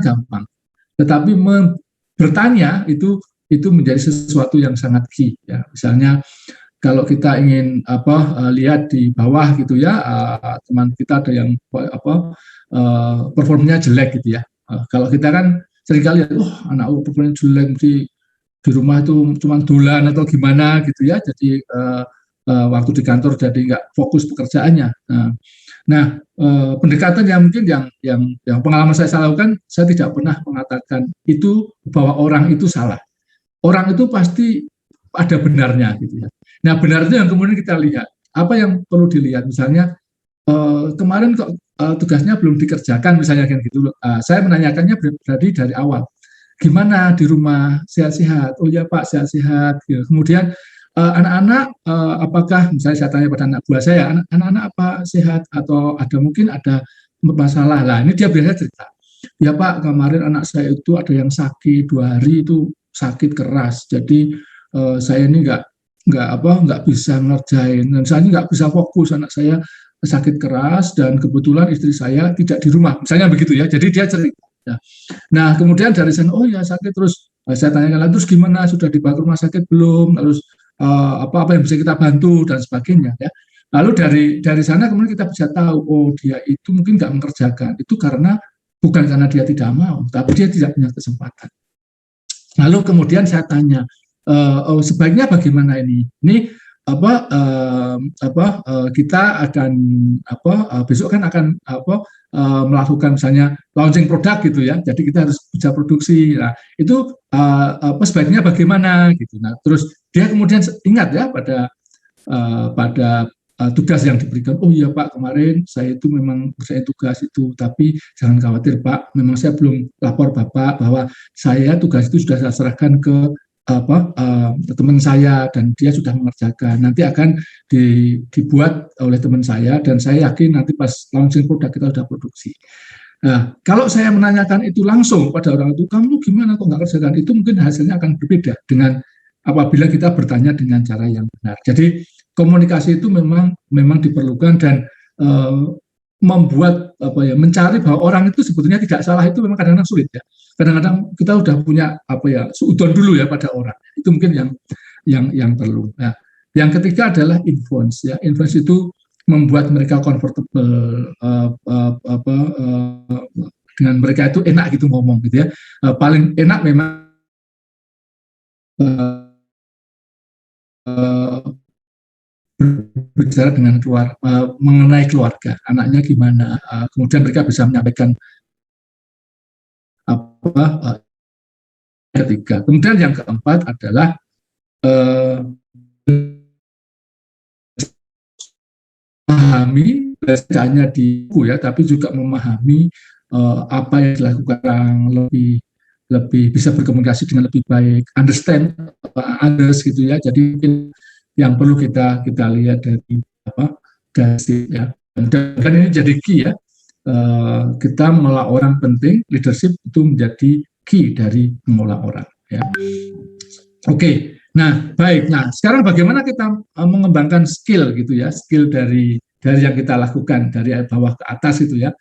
gampang, tetapi bertanya itu menjadi sesuatu yang sangat key ya. Misalnya kalau kita ingin lihat di bawah gitu ya, teman kita ada yang performnya jelek gitu ya. Kalau kita kan seringkali anak performanya jelek, mesti di rumah itu cuma dolan atau gimana gitu ya. Jadi waktu di kantor jadi nggak fokus pekerjaannya. Nah, pendekatan yang mungkin yang pengalaman saya lakukan, saya tidak pernah mengatakan itu bahwa orang itu salah. Orang itu pasti ada benarnya gitu ya. Nah, benar itu yang kemudian kita lihat. Apa yang perlu dilihat? Misalnya kemarin kok tugasnya belum dikerjakan misalnya kan gitu. Saya menanyakannya berarti dari awal. Gimana di rumah, sehat-sehat? Oh ya Pak, sehat-sehat. Gitu. Kemudian anak-anak apakah misalnya saya tanya pada anak buah saya, anak-anak apa sehat atau mungkin ada masalah lah. Ini dia biasa cerita. Ya Pak, kemarin anak saya itu ada yang sakit 2 hari itu sakit keras. Jadi saya ini nggak bisa ngerjain dan saya ini nggak bisa fokus, anak saya sakit keras dan kebetulan istri saya tidak di rumah. Misalnya begitu ya. Jadi dia cerita. Nah, kemudian dari sana, oh ya sakit, terus saya tanyakan lagi, terus gimana, sudah dibawa ke rumah sakit belum? Terus apa yang bisa kita bantu dan sebagainya ya. Lalu dari sana kemudian kita bisa tahu, oh dia itu mungkin nggak mengerjakan itu karena bukan karena dia tidak mau, tapi dia tidak punya kesempatan. Lalu kemudian saya tanya, oh sebaiknya bagaimana ini? Ini kita akan besok kan akan melakukan misalnya launching produk gitu ya. Jadi kita harus bisa produksi. Nah, itu sebaiknya bagaimana gitu. Nah, terus dia kemudian ingat ya pada tugas yang diberikan. Oh iya Pak, kemarin saya itu memang saya tugas itu, tapi jangan khawatir Pak, memang saya belum lapor Bapak bahwa saya tugas itu sudah saya serahkan ke teman saya dan dia sudah mengerjakan. Nanti akan dibuat oleh teman saya dan saya yakin nanti pas launching produk kita sudah produksi. Nah, kalau saya menanyakan itu langsung pada orang itu, kamu gimana kok nggak kerjakan? Itu mungkin hasilnya akan berbeda dengan apabila kita bertanya dengan cara yang benar. Jadi komunikasi itu memang diperlukan dan membuat mencari bahwa orang itu sebetulnya tidak salah itu memang kadang-kadang sulit ya. Kadang-kadang kita udah punya suudon dulu ya pada orang. Itu mungkin yang perlu. Nah, yang ketiga adalah influence ya. Influence itu membuat mereka comfortable dengan mereka itu enak gitu ngomong gitu ya. Paling enak memang berbicara dengan mengenai keluarga, anaknya gimana, kemudian mereka bisa menyampaikan ketiga. Kemudian yang keempat adalah memahami, tidak hanya di buku ya, tapi juga memahami apa yang dilakukan lebih bisa berkomunikasi dengan lebih baik, understand others gitu ya. Jadi yang perlu kita lihat dari ya. Dan ini jadi key ya. Kita mengelola orang penting, leadership itu menjadi key dari mengelola orang. Ya. Oke, nah baik. Nah sekarang bagaimana kita mengembangkan skill gitu ya, skill dari yang kita lakukan dari bawah ke atas itu ya,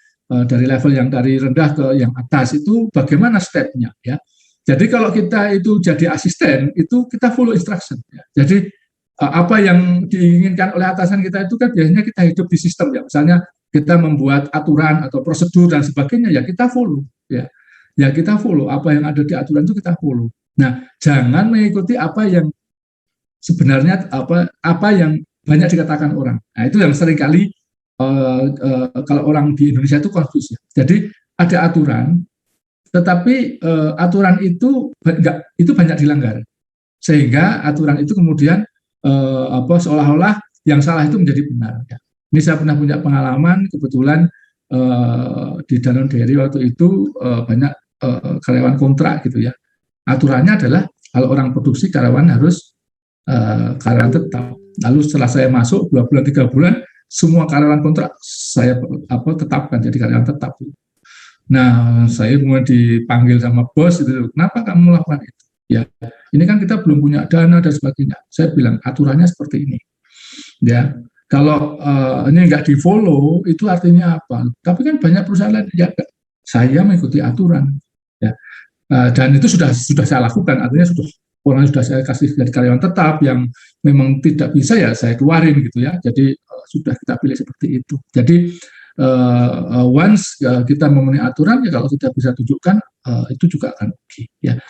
dari level yang dari rendah ke yang atas itu bagaimana stepnya ya. Jadi kalau kita itu jadi asisten itu kita follow instruction. Ya. Jadi apa yang diinginkan oleh atasan kita itu kan biasanya kita hidup di sistem ya, misalnya kita membuat aturan atau prosedur dan sebagainya ya kita follow ya kita follow apa yang ada di aturan itu kita follow. Nah jangan mengikuti apa yang sebenarnya apa yang banyak dikatakan orang. Nah itu yang seringkali kalau orang di Indonesia itu confuse ya. Jadi ada aturan tetapi aturan itu banyak dilanggar sehingga aturan itu kemudian seolah-olah yang salah itu menjadi benar. Ya. Ini saya pernah punya pengalaman kebetulan di Danone Dairy waktu itu banyak karyawan kontrak gitu ya. Aturannya adalah kalau orang produksi karyawan harus karyawan tetap. Lalu setelah saya masuk 2 bulan 3 bulan semua karyawan kontrak saya tetapkan jadi karyawan tetap. Nah saya kemudian dipanggil sama bos itu, kenapa kamu melakukan itu? Ya, ini kan kita belum punya dana dan sebagainya. Saya bilang aturannya seperti ini. Ya, kalau ini nggak di follow, itu artinya apa? Tapi kan banyak perusahaan lain ya, saya mengikuti aturan. Ya, dan itu sudah saya lakukan. Artinya orang sudah saya kasih jadi karyawan tetap yang memang tidak bisa ya saya keluarin gitu ya. Jadi sudah kita pilih seperti itu. Jadi once kita memenuhi aturan ya kalau kita bisa tunjukkan itu juga akan oke. Ya.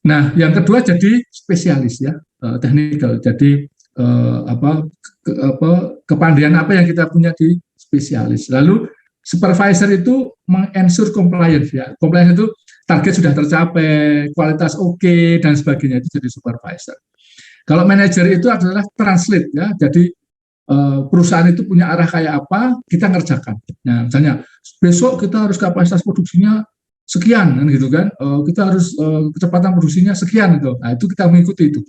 Nah, yang kedua jadi spesialis ya, technical. Jadi kepandaian apa yang kita punya di spesialis. Lalu supervisor itu meng-ensure compliance ya. Compliance itu target sudah tercapai, kualitas oke dan sebagainya itu jadi supervisor. Kalau manajer itu adalah translate ya. Jadi perusahaan itu punya arah kayak apa, kita ngerjakan. Nah, misalnya besok kita harus kapasitas produksinya sekian kan gitu kan, kita harus kecepatan produksinya sekian itu. Nah itu kita mengikuti itu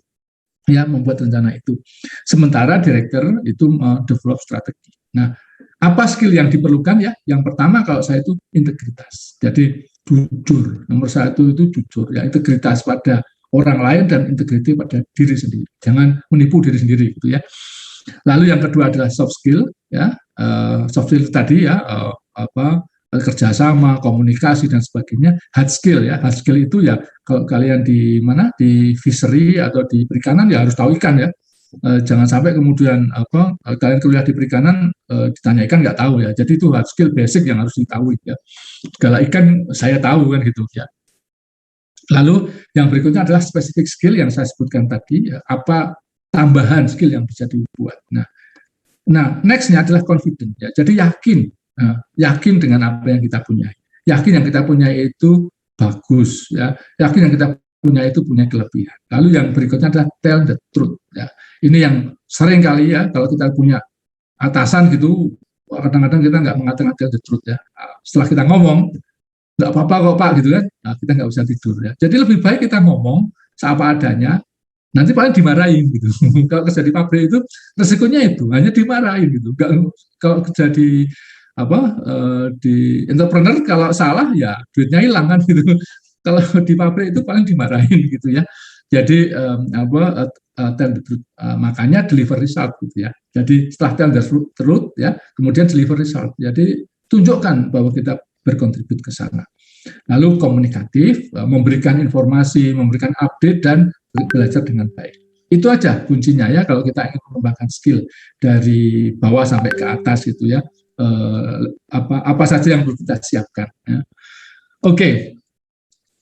ya, membuat rencana itu. Sementara direktur itu develop strategi. Nah apa skill yang diperlukan ya? Yang pertama kalau saya itu integritas. Jadi jujur, nomor 1 itu jujur ya, integritas pada orang lain dan integritas pada diri sendiri. Jangan menipu diri sendiri gitu ya. Lalu yang kedua adalah soft skill ya, soft skill tadi ya kerjasama, komunikasi dan sebagainya. Hard skill ya, hard skill itu ya kalau kalian di mana di fishery atau di perikanan ya harus tahu ikan ya. Jangan sampai kemudian kalian kuliah di perikanan ditanya ikan nggak tahu ya. Jadi itu hard skill basic yang harus diketahui ya. Segala ikan saya tahu kan gitu ya. Lalu yang berikutnya adalah specific skill yang saya sebutkan tadi ya, apa tambahan skill yang bisa dibuat. Nah nextnya adalah confident ya. Jadi yakin dengan apa yang kita punya. Yakin yang kita punya itu bagus ya. Yakin yang kita punya itu punya kelebihan. Lalu yang berikutnya adalah tell the truth ya. Ini yang sering kali ya kalau kita punya atasan gitu, kadang-kadang kita nggak mengatakan tell the truth ya. Setelah kita ngomong, nggak apa-apa kok Pak gitu kan, nah, kita nggak usah tidur ya. Jadi lebih baik kita ngomong seapa adanya, nanti paling dimarahin gitu. Kalau kerja di pabrik itu resikonya itu hanya dimarahin gitu. Kalau kerja di di entrepreneur kalau salah ya duitnya hilang kan gitu. Kalau di pabrik itu paling dimarahin gitu ya. Jadi tell the truth, makanya deliver result gitu ya. Jadi setelah tell the truth ya, kemudian deliver result. Jadi tunjukkan bahwa kita berkontribut ke sana. Lalu komunikatif, memberikan informasi, memberikan update dan belajar dengan baik. Itu aja kuncinya ya kalau kita ingin mengembangkan skill dari bawah sampai ke atas gitu ya. Apa saja yang perlu kita siapkan. Ya. Oke.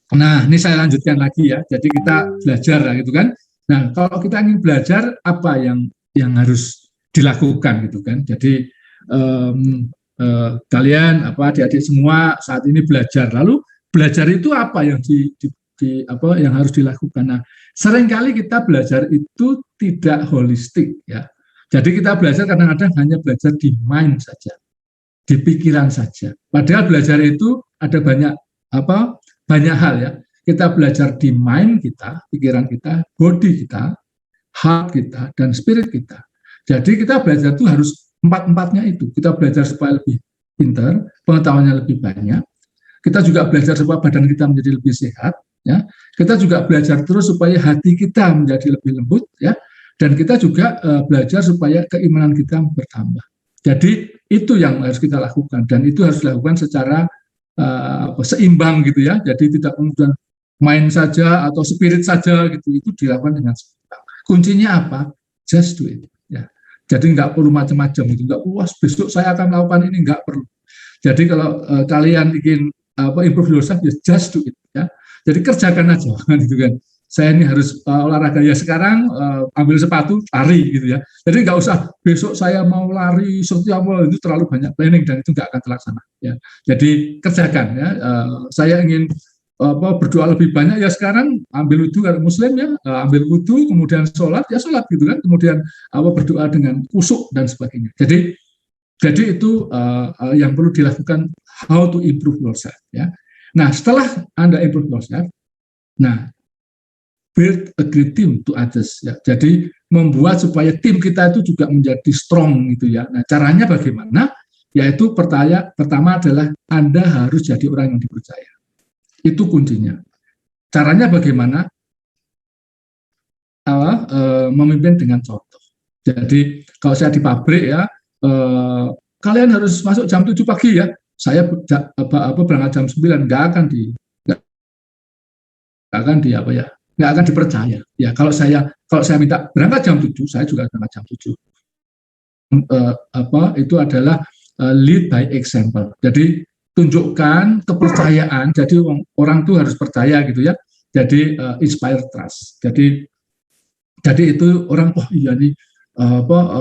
Nah, ini saya lanjutkan lagi ya. Jadi kita belajar gitu kan. Nah, kalau kita ingin belajar apa yang harus dilakukan gitu kan. Jadi kalian adik-adik semua saat ini belajar. Lalu belajar itu apa yang yang harus dilakukan? Nah, seringkali kita belajar itu tidak holistik ya. Jadi kita belajar kadang-kadang hanya belajar di mind saja, di pikiran saja. Padahal belajar itu ada banyak hal ya. Kita belajar di mind kita, pikiran kita, body kita, heart kita, dan spirit kita. Jadi kita belajar itu harus empat-empatnya itu. Kita belajar supaya lebih pintar, pengetahuannya lebih banyak. Kita juga belajar supaya badan kita menjadi lebih sehat. Ya. Kita juga belajar terus supaya hati kita menjadi lebih lembut. Ya. Dan kita juga belajar supaya keimanan kita bertambah. Jadi itu yang harus kita lakukan. Dan itu harus dilakukan secara seimbang gitu ya. Jadi tidak kemudian main saja atau spirit saja gitu. Itu dilakukan dengan seimbang. Kuncinya apa? Just do it. Ya. Jadi nggak perlu macam-macam gitu. Nggak puas besok saya akan melakukan ini, nggak perlu. Jadi kalau kalian ingin improve yourself, just do it. Ya. Jadi kerjakan aja gitu kan. Saya ini harus olahraga ya sekarang, ambil sepatu lari gitu ya. Jadi nggak usah besok saya mau lari setiap itu terlalu banyak planning dan itu nggak akan terlaksana. Ya. Jadi kerjakan ya. Saya ingin berdoa lebih banyak ya sekarang ambil wudhu kalau muslim ya, ambil wudhu kemudian sholat gitu kan, kemudian berdoa dengan khusyuk dan sebagainya. Jadi itu yang perlu dilakukan, how to improve yourself ya. Nah setelah Anda improve yourself, nah build a great team to others ya. Jadi membuat supaya tim kita itu juga menjadi strong gitu ya. Nah caranya bagaimana? Yaitu pertama adalah Anda harus jadi orang yang dipercaya. Itu kuncinya. Caranya bagaimana? Memimpin dengan contoh. Jadi kalau saya di pabrik ya, kalian harus masuk jam 7 pagi ya. Saya berangkat jam 9, nggak akan dipercaya. Ya kalau saya minta berangkat jam 7, saya juga berangkat jam 7. Itu adalah lead by example. Jadi tunjukkan kepercayaan, jadi orang tuh harus percaya gitu ya. Jadi inspire trust. Jadi itu orang iya nih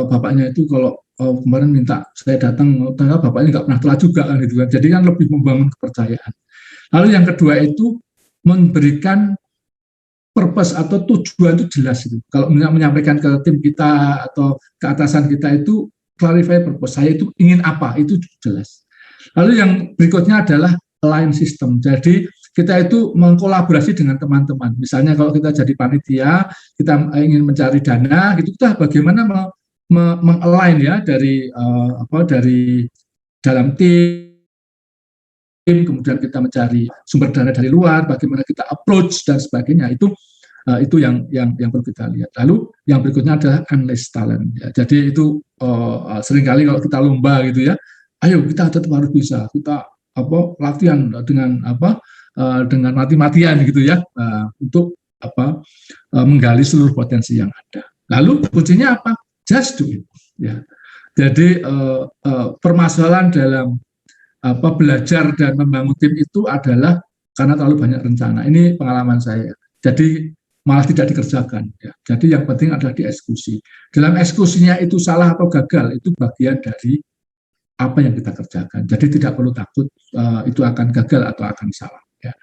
bapaknya itu kalau kemarin minta saya datang, ternyata bapaknya nggak pernah telat juga kan gitu kan. Jadi kan lebih membangun kepercayaan. Lalu yang kedua itu memberikan purpose atau tujuan itu jelas itu. Kalau menyampaikan ke tim kita atau ke atasan kita itu clarify purpose. Saya itu ingin apa, itu jelas. Lalu yang berikutnya adalah align system. Jadi kita itu mengkolaborasi dengan teman-teman. Misalnya kalau kita jadi panitia, kita ingin mencari dana, gitu kita bagaimana meng-align ya dari dalam tim, kemudian kita mencari sumber dana dari luar, bagaimana kita approach dan sebagainya. Itu yang perlu kita lihat. Lalu yang berikutnya adalah unleash talent. Ya. Jadi itu seringkali kalau kita lomba gitu ya. Ayo kita tetap harus bisa, kita latihan dengan mati-matian gitu ya, untuk menggali seluruh potensi yang ada. Lalu kuncinya apa? Just do it. Ya. Jadi permasalahan dalam belajar dan membangun tim itu adalah karena terlalu banyak rencana. Ini pengalaman saya. Jadi malah tidak dikerjakan. Ya. Jadi yang penting adalah dieksekusi. Dalam eksekusinya itu salah atau gagal, itu bagian dari apa yang kita kerjakan. Jadi tidak perlu takut itu akan gagal atau akan salah. Ya.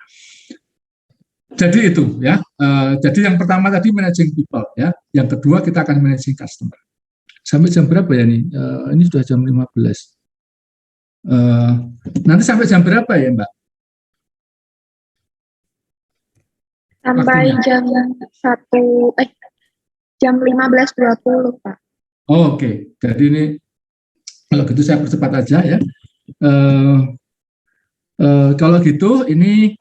Jadi itu ya. Jadi yang pertama tadi managing people ya. Yang kedua kita akan managing customer. Sampai jam berapa ya nih? Ini sudah jam 15. Nanti sampai jam berapa ya Mbak? Sampai jam 15.20 Pak. Oh, oke. Jadi ini kalau gitu saya percepat aja ya. Kalau gitu ini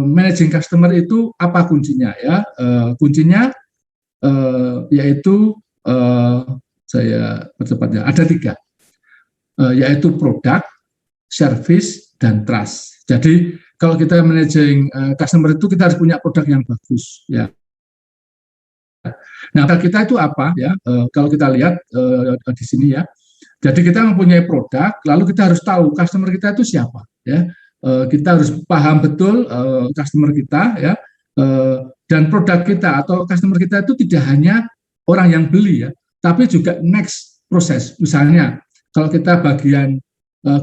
managing customer itu apa kuncinya ya? Kuncinya yaitu saya percepat ya. Ada 3. Yaitu produk, service, dan trust. Jadi kalau kita managing customer itu kita harus punya produk yang bagus ya. Nah, kita itu apa ya? Kalau kita lihat di sini ya. Jadi kita mempunyai produk, lalu kita harus tahu customer kita itu siapa ya. Kita harus paham betul customer kita ya. Dan produk kita atau customer kita itu tidak hanya orang yang beli ya, tapi juga next proses. Misalnya kalau kita bagian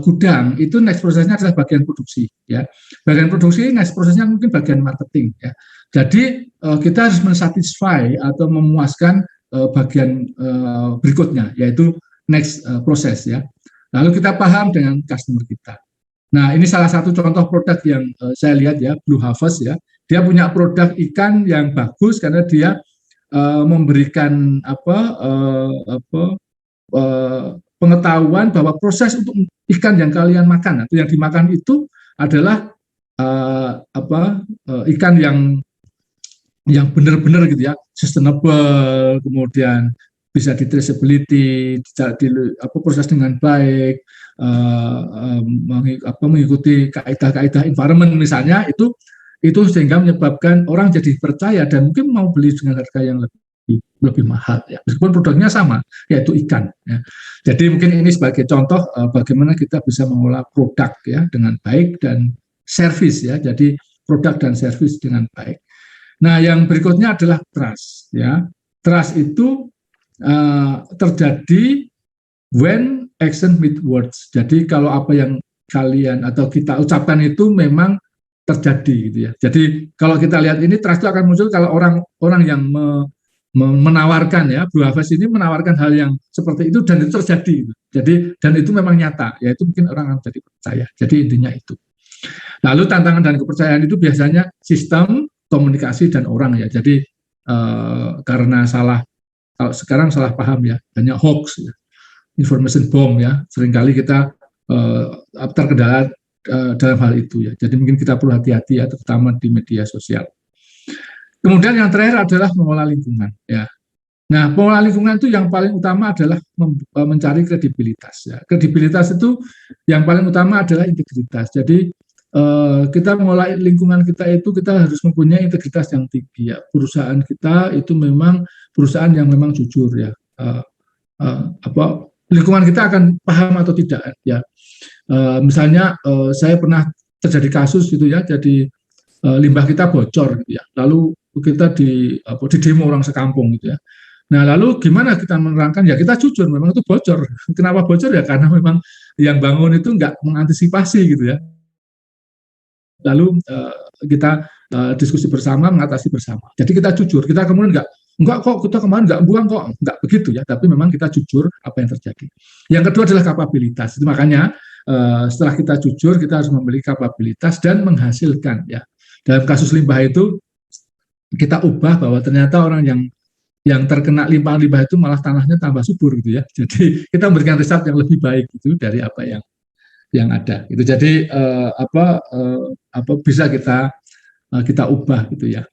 gudang, itu next prosesnya adalah bagian produksi ya. Bagian produksi, next prosesnya mungkin bagian marketing ya. Jadi kita harus mensatisfy atau memuaskan bagian berikutnya, yaitu next proses ya. Lalu kita paham dengan customer kita. Nah, ini salah satu contoh produk yang saya lihat ya, Blue Harvest ya. Dia punya produk ikan yang bagus karena dia memberikan pengetahuan bahwa proses untuk ikan yang kalian makan atau yang dimakan itu adalah ikan yang benar-benar gitu ya, sustainable, kemudian bisa di traceability, proses dengan baik, mengikuti kaidah-kaidah environment misalnya, itu sehingga menyebabkan orang jadi percaya dan mungkin mau beli dengan harga yang lebih mahal ya, meskipun produknya sama, yaitu ikan ya. Jadi mungkin ini sebagai contoh bagaimana kita bisa mengolah produk ya dengan baik dan service ya, jadi produk dan service dengan baik. Nah, yang berikutnya adalah trust ya. Trust itu terjadi when action meet words. Jadi kalau apa yang kalian atau kita ucapkan itu memang terjadi gitu ya. Jadi kalau kita lihat ini, trust itu akan muncul kalau orang yang menawarkan ya, Blue Harvest ini menawarkan hal yang seperti itu dan itu terjadi. Jadi dan itu memang nyata, yaitu mungkin orang akan jadi percaya. Jadi intinya itu. Lalu tantangan dan kepercayaan itu biasanya sistem, komunikasi dan orang ya. Jadi karena kalau sekarang salah paham ya, banyak hoax, ya, information bomb ya. Seringkali kita terkendala dalam hal itu ya. Jadi mungkin kita perlu hati-hati ya, terutama di media sosial. Kemudian yang terakhir adalah mengolah lingkungan ya. Nah, pengelola lingkungan itu yang paling utama adalah mencari kredibilitas ya. Kredibilitas itu yang paling utama adalah integritas. Jadi kita mengolah lingkungan kita itu kita harus mempunyai integritas yang tinggi ya. Perusahaan kita itu memang perusahaan yang memang jujur ya. Lingkungan kita akan paham atau tidak ya. Misalnya saya pernah terjadi kasus gitu ya. Jadi limbah kita bocor gitu ya. Lalu kita di demo orang sekampung gitu ya. Nah, lalu gimana kita menerangkan? Ya kita jujur, memang itu bocor. Kenapa bocor? Ya karena memang yang bangun itu nggak mengantisipasi gitu ya. Lalu kita diskusi bersama, mengatasi bersama. Jadi kita jujur, kita kemudian enggak kok, kita kemarin nggak buang kok, nggak begitu ya. Tapi memang kita jujur apa yang terjadi. Yang kedua adalah kapabilitas. Itu makanya setelah kita jujur, kita harus memiliki kapabilitas dan menghasilkan ya. Dalam kasus limbah itu kita ubah bahwa ternyata orang yang terkena limpahan-limbah itu malah tanahnya tambah subur gitu ya. Jadi kita memberikan result yang lebih baik itu dari apa yang ada. Itu jadi bisa kita ubah gitu ya.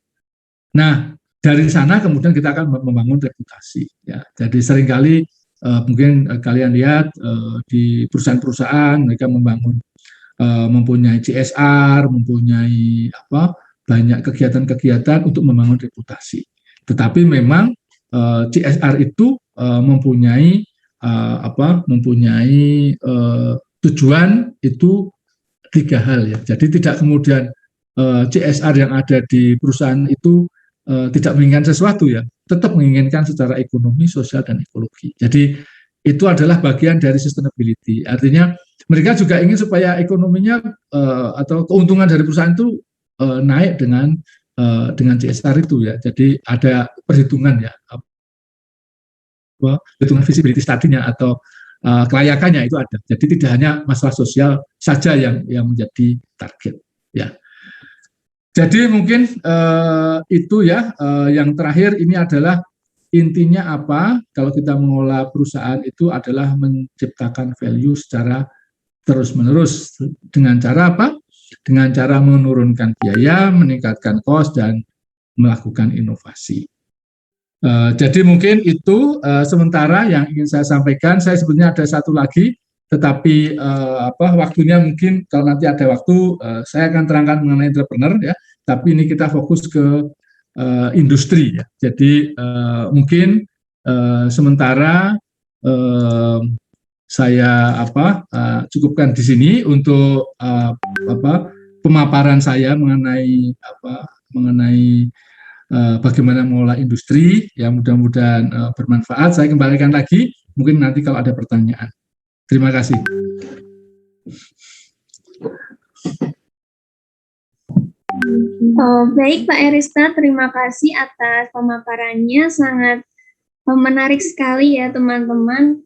Nah, dari sana kemudian kita akan membangun reputasi ya. Jadi seringkali mungkin kalian lihat di perusahaan-perusahaan mereka membangun mempunyai CSR, mempunyai banyak kegiatan-kegiatan untuk membangun reputasi. Tetapi memang CSR itu mempunyai tujuan itu 3 hal ya. Jadi tidak kemudian CSR yang ada di perusahaan itu tidak menginginkan sesuatu ya, tetap menginginkan secara ekonomi, sosial, dan ekologi. Jadi itu adalah bagian dari sustainability. Artinya mereka juga ingin supaya ekonominya atau keuntungan dari perusahaan itu naik dengan CSR itu ya. Jadi ada perhitungan ya, perhitungan visibility study-nya atau kelayakannya itu ada. Jadi tidak hanya masalah sosial saja yang menjadi target ya. Jadi mungkin itu ya. Yang terakhir ini adalah intinya apa? Kalau kita mengelola perusahaan itu adalah menciptakan value secara terus-menerus dengan cara apa? Dengan cara menurunkan biaya, meningkatkan cost, dan melakukan inovasi. Jadi mungkin itu sementara yang ingin saya sampaikan. Saya sebenarnya ada satu lagi, tetapi waktunya mungkin kalau nanti ada waktu saya akan terangkan mengenai entrepreneur ya. Tapi ini kita fokus ke industri ya. Jadi mungkin sementara saya cukupkan di sini untuk pemaparan saya mengenai bagaimana mengelola industri. Ya, mudah-mudahan bermanfaat. Saya kembalikan lagi mungkin nanti kalau ada pertanyaan. Terima kasih. Baik Pak Erista, terima kasih atas pemaparannya, sangat menarik sekali ya teman-teman.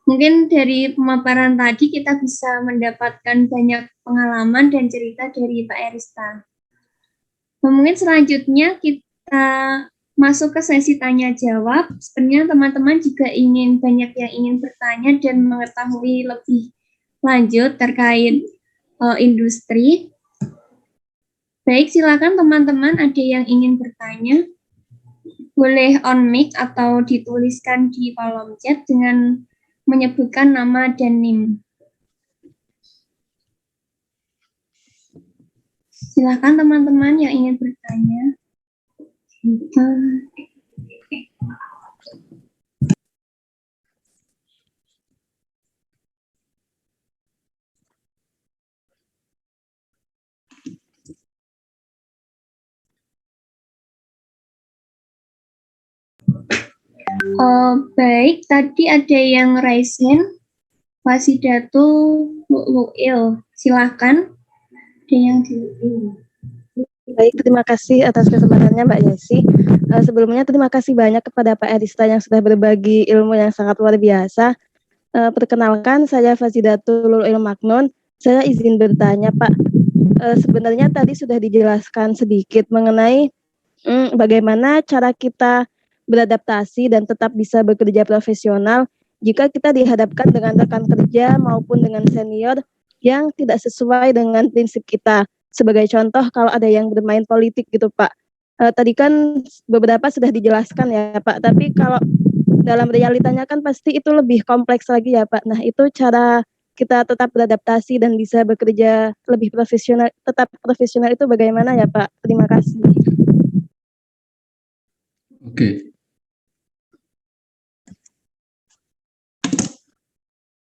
Mungkin dari pemaparan tadi kita bisa mendapatkan banyak pengalaman dan cerita dari Pak Erista. Mungkin selanjutnya kita masuk ke sesi tanya jawab. Sebenarnya teman-teman juga banyak yang ingin bertanya dan mengetahui lebih lanjut terkait industri. Baik, silakan teman-teman, ada yang ingin bertanya, boleh on mic atau dituliskan di kolom chat dengan menyebutkan nama dan NIM. Silakan teman-teman yang ingin bertanya. Baik, tadi ada yang raise hand, Wasidatu Lu'il, silakan. Ada yang Baik, terima kasih atas kesempatannya Mbak Yesi. Sebelumnya terima kasih banyak kepada Pak Erista yang sudah berbagi ilmu yang sangat luar biasa. Perkenalkan, saya Wasidatu Lu'il Maknun. Saya izin bertanya Pak, sebenarnya tadi sudah dijelaskan sedikit mengenai bagaimana cara kita beradaptasi dan tetap bisa bekerja profesional jika kita dihadapkan dengan rekan kerja maupun dengan senior yang tidak sesuai dengan prinsip kita. Sebagai contoh, kalau ada yang bermain politik gitu Pak. Tadi kan beberapa sudah dijelaskan ya Pak, tapi kalau dalam realitanya kan pasti itu lebih kompleks lagi ya Pak. Nah, itu cara kita tetap beradaptasi dan bisa bekerja lebih profesional, tetap profesional itu bagaimana ya Pak? Terima kasih. Oke.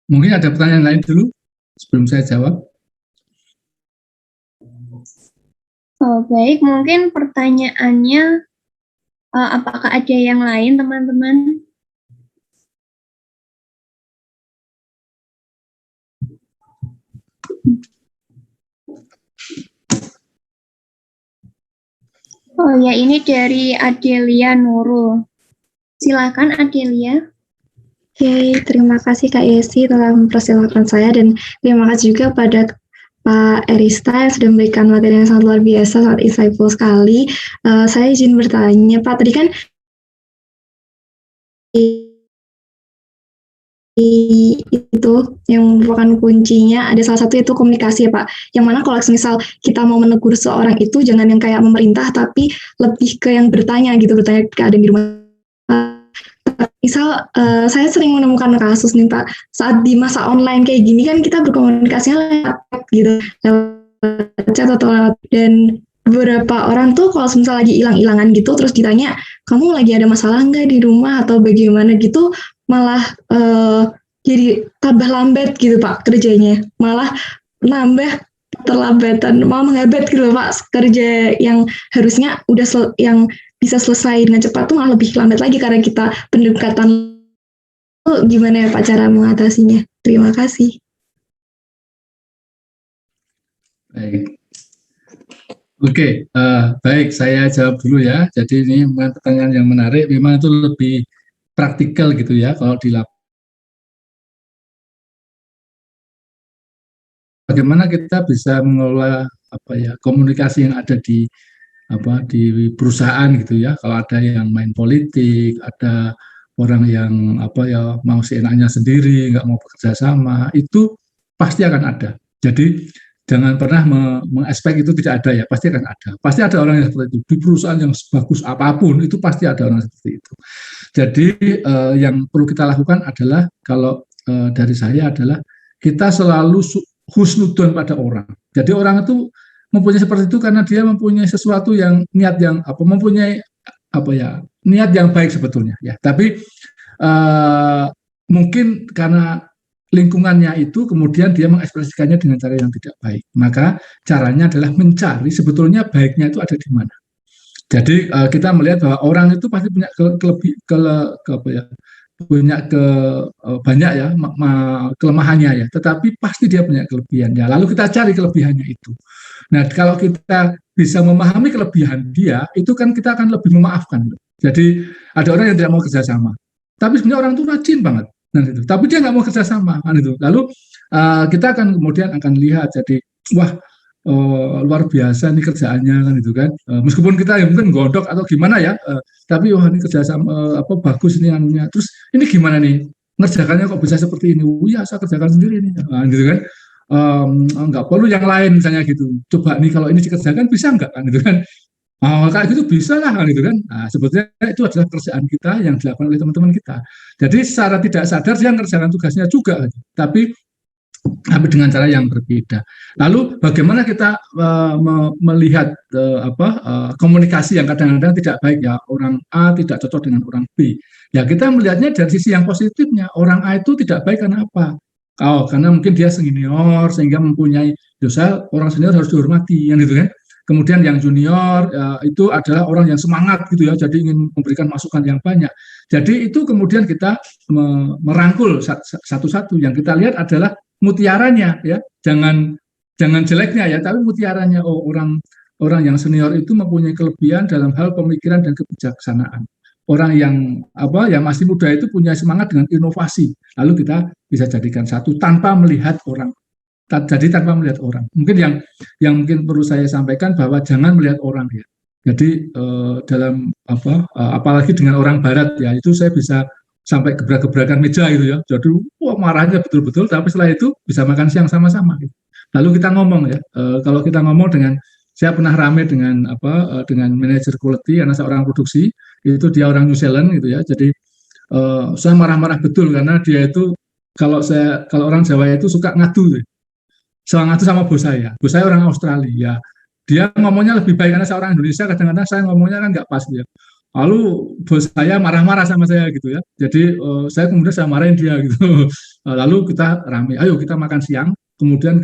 Mungkin ada pertanyaan lain dulu sebelum saya jawab. Baik, mungkin pertanyaannya apakah ada yang lain teman-teman? Oh ya, ini dari Adelia Nurul. Silakan Adelia. Oke, terima kasih Kak Yesi telah mempersilahkan saya dan terima kasih juga pada Pak Erista yang sudah memberikan materi yang sangat luar biasa, sangat insightful sekali. Saya izin bertanya, Pak, tadi kan itu yang merupakan kuncinya ada salah satu itu komunikasi ya Pak, yang mana kalau misal kita mau menegur seorang itu jangan yang kayak memerintah tapi lebih ke yang bertanya gitu, bertanya ke ada di rumah. Misal saya sering menemukan kasus nih Pak, saat di masa online kayak gini kan kita berkomunikasinya lewat chat gitu, lewat chat atau lewat, dan beberapa orang tuh kalau misal lagi hilang-hilangan gitu terus ditanya kamu lagi ada masalah nggak di rumah atau bagaimana gitu, malah jadi tambah lambat gitu Pak kerjanya, malah nambah terlambatan, malah menghambat gitu Pak, kerja yang harusnya yang bisa selesai dengan cepat tuh malah lebih lambat lagi karena kita pendekatan. Gimana ya Pak cara mengatasinya? Terima kasih. Baik. Oke, baik, saya jawab dulu ya. Jadi ini memang pertanyaan yang menarik, memang itu lebih praktikal gitu ya kalau dilakukan. Bagaimana kita bisa mengelola komunikasi yang ada di di perusahaan gitu ya. Kalau ada yang main politik, ada orang yang mau seenaknya sendiri, nggak mau bekerja sama, itu pasti akan ada. Jadi jangan pernah mengekspek itu tidak ada ya, pasti akan ada. Pasti ada orang yang seperti itu. Di perusahaan yang sebagus apapun, itu pasti ada orang seperti itu. Jadi yang perlu kita lakukan adalah, kalau dari saya adalah, kita selalu husnudon pada orang. Jadi orang itu mempunyai seperti itu karena dia mempunyai sesuatu yang niat yang mempunyai niat yang baik sebetulnya ya. Tapi mungkin karena lingkungannya itu kemudian dia mengekspresikannya dengan cara yang tidak baik. Maka caranya adalah mencari sebetulnya baiknya itu ada di mana. Jadi kita melihat bahwa orang itu pasti punya banyak ya kelemahannya ya, tetapi pasti dia punya kelebihan ya. Lalu kita cari kelebihannya itu. Nah, kalau kita bisa memahami kelebihan dia, itu kan kita akan lebih memaafkan. Jadi ada orang yang tidak mau kerjasama, tapi sebenarnya orang itu rajin banget, tapi dia nggak mau kerjasama, kan itu. Lalu kita akan kemudian lihat, jadi wah, luar biasa nih kerjaannya, kan itu kan. Meskipun kita ya mungkin gondok atau gimana ya, tapi wah ini kerjasama bagus ini anunya. Terus ini gimana nih ngerjakannya kok bisa seperti ini? Oh ya, saya kerjakan sendiri nih, gitu kan. Nggak perlu yang lain misalnya gitu. Coba nih kalau ini dikerjakan bisa nggak, kan gitu kan. Kayak gitu bisa lah, kan gitu kan. Nah, sebetulnya itu adalah kerjaan kita yang dilakukan oleh teman-teman kita. Jadi secara tidak sadar dia mengerjakan tugasnya juga, tapi dengan cara yang berbeda. Lalu bagaimana kita melihat komunikasi yang kadang-kadang tidak baik ya, orang A tidak cocok dengan orang B. Ya kita melihatnya dari sisi yang positifnya. Orang A itu tidak baik karena apa? Karena mungkin dia senior sehingga mempunyai dosa, orang senior harus dihormati, yang gitu kan. Kemudian yang junior itu adalah orang yang semangat gitu ya, jadi ingin memberikan masukan yang banyak. Jadi itu kemudian kita merangkul satu-satu. Yang kita lihat adalah mutiaranya ya, jangan jeleknya ya, tapi mutiaranya. Orang yang senior itu mempunyai kelebihan dalam hal pemikiran dan kebijaksanaan. Orang yang masih muda itu punya semangat dengan inovasi. Lalu kita bisa jadikan satu tanpa melihat orang. Jadi tanpa melihat orang. Mungkin yang mungkin perlu saya sampaikan bahwa jangan melihat orang ya. Jadi dalam apalagi dengan orang Barat ya, itu saya bisa sampai gebrak-gebrakan meja gitu ya. Jadi marahnya betul-betul, tapi setelah itu bisa makan siang sama-sama. Gitu. Lalu kita ngomong ya, kalau kita ngomong saya pernah rame dengan manajer quality, karena saya orang produksi, itu dia orang New Zealand gitu ya. Jadi saya marah-marah betul karena dia itu kalau orang Jawa itu suka ngadu, ngadu sama bos saya. Bos saya orang Australia. Dia ngomongnya lebih baik karena saya orang Indonesia. Kadang-kadang saya ngomongnya kan nggak pas dia. Lalu bos saya marah-marah sama saya gitu ya. Jadi saya marahin dia gitu. Lalu kita rame, ayo kita makan siang. Kemudian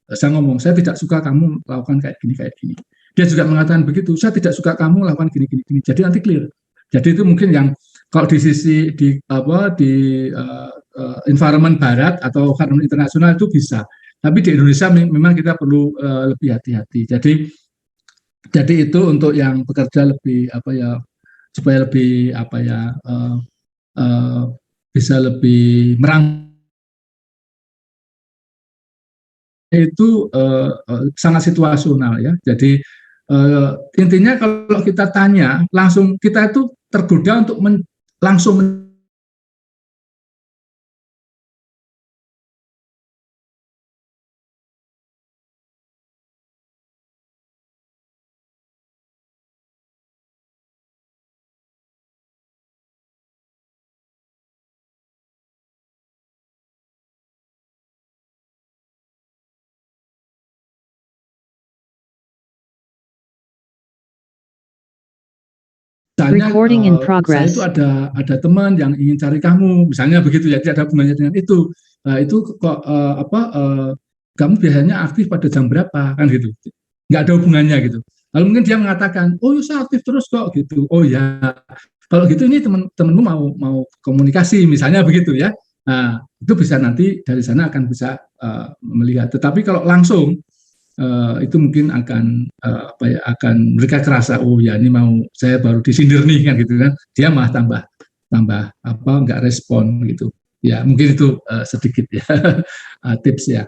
saya ngomong, saya tidak suka kamu lakukan kayak gini. Dia juga mengatakan begitu, saya tidak suka kamu lakukan gini. Jadi nanti clear. Jadi itu mungkin yang kalau di sisi environment Barat atau environment internasional itu bisa. Tapi di Indonesia memang kita perlu lebih hati-hati. Jadi itu untuk yang bekerja lebih supaya lebih bisa lebih itu sangat situasional ya. Jadi intinya kalau kita tanya langsung, kita itu tergoda untuk langsung misalnya Recording in saya progress. itu ada teman yang ingin cari kamu, misalnya begitu ya, tidak ada hubungannya dengan itu. Itu kok kamu biasanya aktif pada jam berapa kan gitu, nggak ada hubungannya gitu. Lalu mungkin dia mengatakan, oh saya aktif terus kok gitu. Oh ya, kalau gitu ini temen-temenmu mau komunikasi misalnya begitu ya. Nah itu bisa nanti dari sana akan bisa melihat. Tetapi kalau langsung itu mungkin akan akan mereka kerasa, oh ya ini mau saya baru disindir nih kan gitu kan, dia malah tambah nggak respon gitu ya. Mungkin itu sedikit ya tips ya.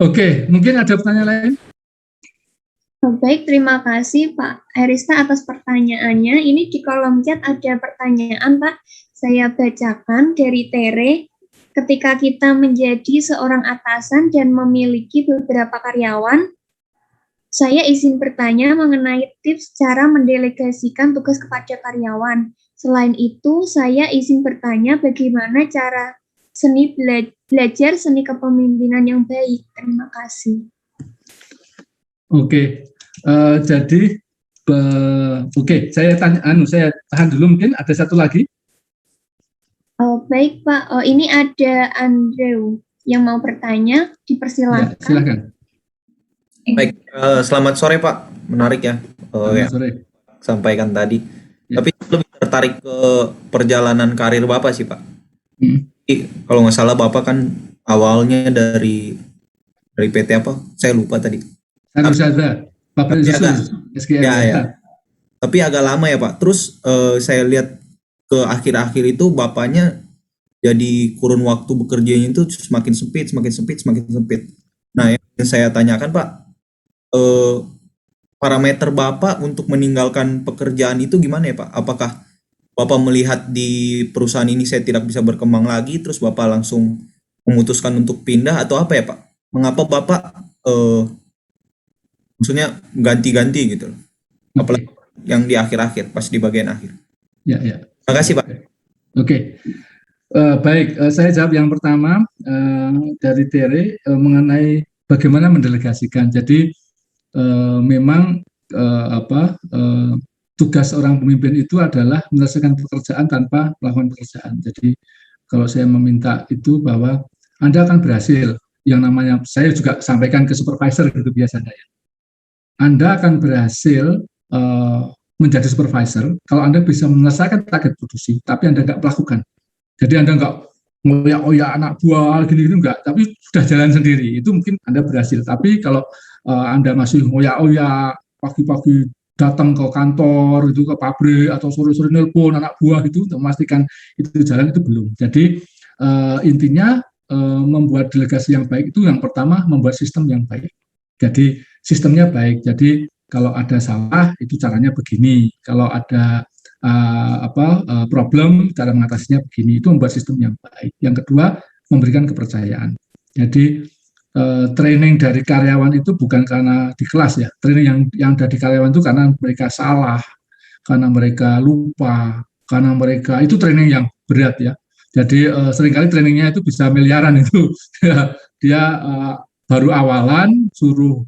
Oke, mungkin ada pertanyaan lain. Baik, terima kasih Pak Erista atas pertanyaannya. Ini di kolom chat ada pertanyaan Pak, saya bacakan dari Tere. Ketika kita menjadi seorang atasan dan memiliki beberapa karyawan, saya izin bertanya mengenai tips cara mendelegasikan tugas kepada karyawan. Selain itu, saya izin bertanya bagaimana cara belajar seni kepemimpinan yang baik. Terima kasih. Oke, jadi saya tahan dulu, mungkin ada satu lagi. Baik Pak, ini ada Andrew yang mau bertanya, dipersilakan. Ya, silakan. Baik, selamat sore Pak, menarik ya. Selamat sore. Sampaikan tadi. Ya. Tapi lebih tertarik ke perjalanan karir Bapak sih Pak. Kalau nggak salah Bapak kan awalnya dari PT apa? Saya lupa tadi. Bapak SGM. Ya. Tapi agak lama ya Pak. Terus saya lihat ke akhir-akhir itu Bapaknya jadi kurun waktu bekerjanya itu semakin sempit. Nah, yang saya tanyakan Pak, parameter Bapak untuk meninggalkan pekerjaan itu gimana ya Pak? Apakah Bapak melihat di perusahaan ini saya tidak bisa berkembang lagi, terus Bapak langsung memutuskan untuk pindah atau apa ya Pak? Mengapa Bapak maksudnya ganti-ganti gitu? Apalagi yang di akhir-akhir, pas di bagian akhir. Ya. Terima kasih Pak. Oke. Baik, saya jawab yang pertama dari Tere mengenai bagaimana mendelegasikan. Jadi memang tugas orang pemimpin itu adalah menyelesaikan pekerjaan tanpa melakukan pekerjaan. Jadi kalau saya meminta itu bahwa Anda akan berhasil, yang namanya saya juga sampaikan ke supervisor gitu biasanya ya. Anda akan berhasil menjadi supervisor kalau Anda bisa menyelesaikan target produksi, tapi Anda nggak melakukan. Jadi Anda nggak ngoyak-ngoyak anak buah gini-gini enggak, tapi sudah jalan sendiri, itu mungkin Anda berhasil. Tapi kalau Anda masih ngoyak-ngoyak, pagi-pagi datang ke kantor, itu ke pabrik, atau sore-sore nelpon anak buah itu untuk memastikan itu jalan, itu belum. Jadi intinya membuat delegasi yang baik itu yang pertama membuat sistem yang baik. Jadi sistemnya baik. Jadi kalau ada salah itu caranya begini. Kalau ada problem, cara mengatasinya begini. Itu membuat sistem yang baik. Yang kedua, memberikan kepercayaan. Jadi training dari karyawan itu bukan karena di kelas ya. Training yang dari karyawan itu karena mereka salah, karena mereka lupa, karena mereka itu training yang berat ya. Jadi seringkali trainingnya itu bisa miliaran itu. Dia baru awalan suruh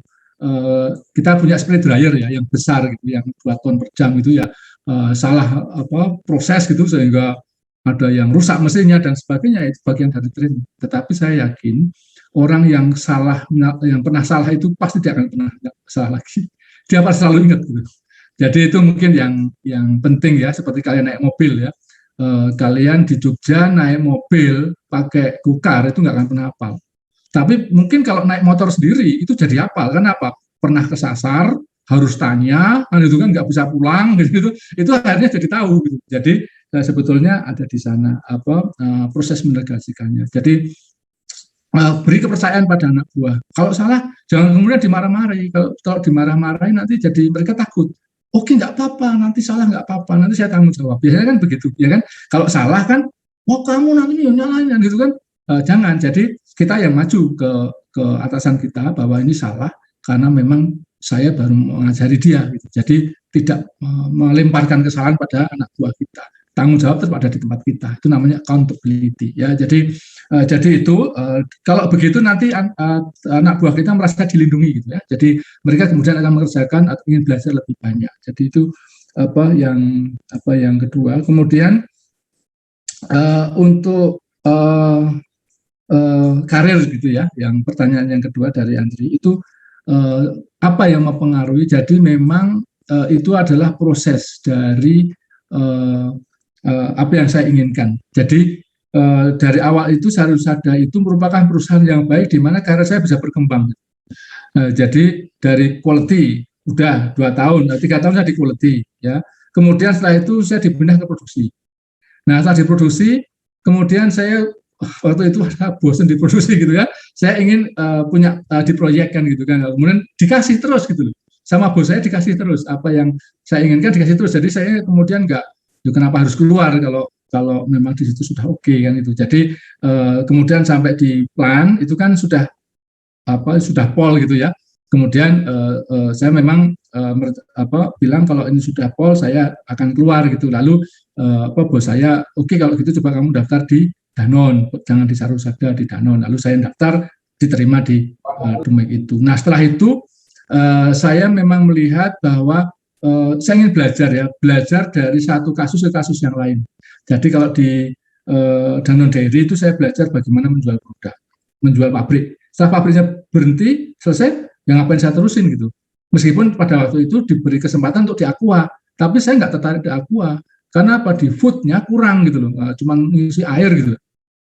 kita punya spray dryer ya yang besar gitu, yang 2 ton per jam itu ya. Salah proses gitu sehingga ada yang rusak mesinnya dan sebagainya, itu bagian dari training. Tetapi saya yakin orang yang pernah salah itu pasti tidak akan pernah salah lagi. Dia pasti selalu ingat gitu. Jadi itu mungkin yang penting ya, seperti kalian naik mobil ya. Kalian di Jogja naik mobil pakai gokar itu nggak akan pernah hafal. Tapi mungkin kalau naik motor sendiri itu jadi hafal. Kenapa? Pernah kesasar, harus tanya, kan itu kan nggak bisa pulang gitu. Itu akhirnya jadi tahu gitu. Jadi sebetulnya ada di sana proses mendelegasikannya. Jadi beri kepercayaan pada anak buah. Kalau salah jangan kemudian dimarah-marahi. Kalau dimarah-marahi nanti jadi mereka takut. Oke, nggak apa-apa, nanti salah nggak apa-apa, nanti saya tanggung jawab. Biasanya kan begitu, ya kan? Kalau salah kan, kamu nanti nyalain gitu kan? Jangan. Jadi kita yang maju ke atasan kita bahwa ini salah karena memang saya baru mengajari dia. Gitu. Jadi tidak melemparkan kesalahan pada anak buah kita. Tanggung jawab tetap ada di tempat kita. Itu namanya accountability. Ya, jadi itu kalau begitu nanti anak buah kita merasa dilindungi gitu ya. Jadi mereka kemudian akan mengerjakan atau ingin belajar lebih banyak. Jadi itu yang kedua. Kemudian untuk karir gitu ya, yang pertanyaan yang kedua dari Andri itu apa yang mempengaruhi? Jadi memang itu adalah proses dari apa yang saya inginkan. Jadi dari awal itu Sarusada itu merupakan perusahaan yang baik di mana karir saya bisa berkembang. Jadi dari quality udah 2 tahun, 3 tahun saya di quality ya. Kemudian setelah itu saya dipindah ke produksi. Nah setelah diproduksi, kemudian saya waktu itu bosan diproduksi gitu ya. Saya ingin punya diproyekkan gitu kan. Kemudian dikasih terus gitu loh. Sama bos saya dikasih terus apa yang saya inginkan dikasih terus. Jadi saya kemudian nggak, kenapa harus keluar kalau memang di situ sudah oke kan itu. Jadi kemudian sampai di plan itu kan sudah pol gitu ya. Kemudian saya memang bilang kalau ini sudah pol saya akan keluar gitu. Lalu bos saya oke, kalau gitu coba kamu daftar di Danone, jangan di Sarusada, di Danone. Lalu saya daftar, diterima di Dumeg itu. Nah setelah itu saya memang melihat bahwa saya ingin belajar dari satu kasus ke kasus yang lain. Jadi kalau di Danone Dairy itu saya belajar bagaimana menjual produk, menjual pabrik. Setelah pabriknya berhenti, selesai, yang ngapain saya terusin gitu. Meskipun pada waktu itu diberi kesempatan untuk di Aqua, tapi saya nggak tertarik di Aqua. Karena apa? Di foodnya kurang gitu loh, cuma ngisi air gitu.